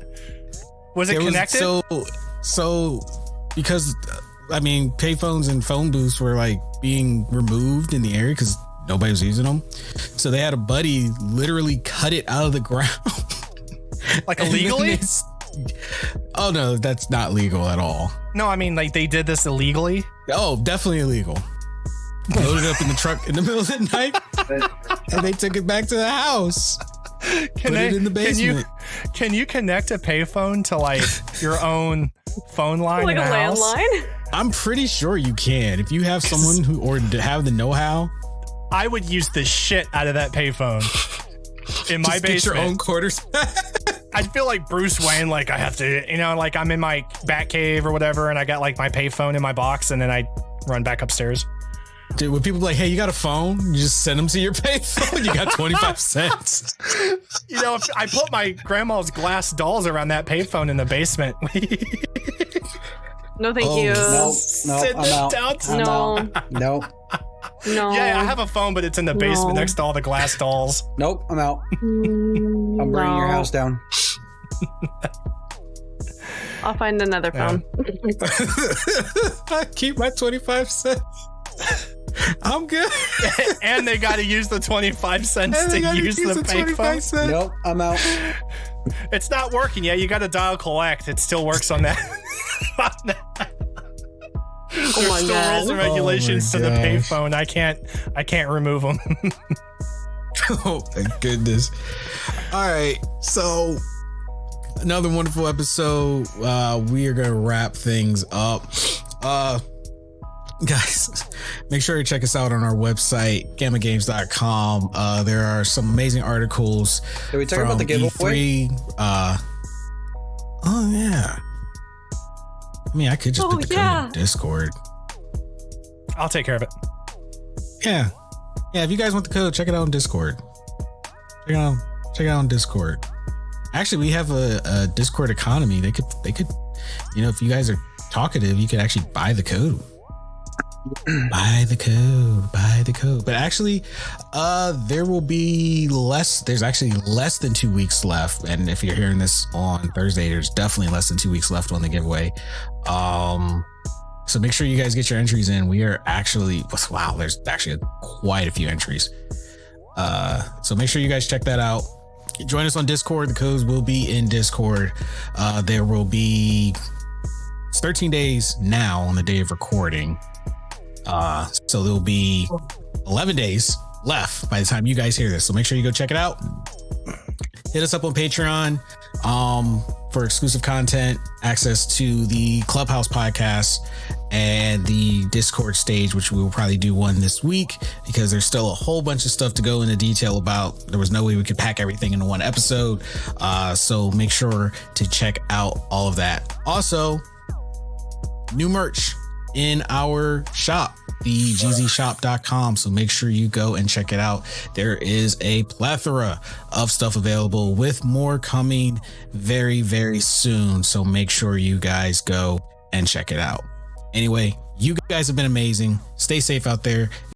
Was it connected? So because I mean, payphones and phone booths were like being removed in the area because nobody was using them. So they had a buddy literally cut it out of the ground. Like illegally? Oh no, that's not legal at all. No, I mean like they did this illegally. Oh, definitely illegal. Loaded up in the truck in the middle of the night, and they took it back to the house. Put it in the basement. Can you connect a payphone to like your own phone line Like in a house? landline? I'm pretty sure you can if you have someone who or have the know-how. I would use the shit out of that payphone in my Just basement. get your own quarters. I'd feel like Bruce Wayne, like I have to, you know, like I'm in my bat cave or whatever, and I got like my payphone in my box, and then I run back upstairs. Dude, when people are like, hey, you got a phone? You just send them to your payphone. You got 25 cents. You know, if I put my grandma's glass dolls around that payphone in the basement. No, thank Oh, you. Nope, Send I'm them out. down to- No, Nope, no. Yeah, I have a phone, but it's in the basement No. next to all the glass dolls. nope, I'm out. I'm burning your house down. I'll find another phone. I keep my 25 cents. I'm good. And they got to use the 25 cents And to they gotta use the 25 payphone. cents. Nope, I'm out. It's not working yet. You got to dial collect. It still works on that. Oh There's my still God. rules and regulations Oh to my the gosh. payphone. I can't remove them. Oh my goodness. All right. So another wonderful episode. We are going to wrap things up. Guys, make sure you check us out on our website, gammagames.com. There are some amazing articles. Did we talk about the giveaway? E3. Oh, yeah. I mean, I could just put the code in Discord. I'll take care of it. Yeah. Yeah, if you guys want the code, check it out on Discord. Check it out on Discord. Actually, we have a Discord economy. They could, you know, if you guys are talkative, you could actually buy the code. Buy the code. But actually, there will be there's actually less than 2 weeks left. And if you're hearing this on Thursday, there's definitely less than 2 weeks left on the giveaway. So make sure you guys get your entries in. We are actually, wow, there's actually quite a few entries. So make sure you guys check that out. Join us on Discord. The codes will be in Discord. There will be, it's 13 days now on the day of recording. So there'll be 11 days left by the time you guys hear this. So make sure you go check it out. Hit us up on Patreon for exclusive content, access to the Clubhouse podcast, and the Discord stage, which we will probably do one this week because there's still a whole bunch of stuff to go into detail about. There was no way we could pack everything into one episode. So make sure to check out all of that. Also, new merch in our shop, thegzshop.com. So make sure you go and check it out. There is a plethora of stuff available with more coming very, very soon. So make sure you guys go and check it out. Anyway, you guys have been amazing. Stay safe out there.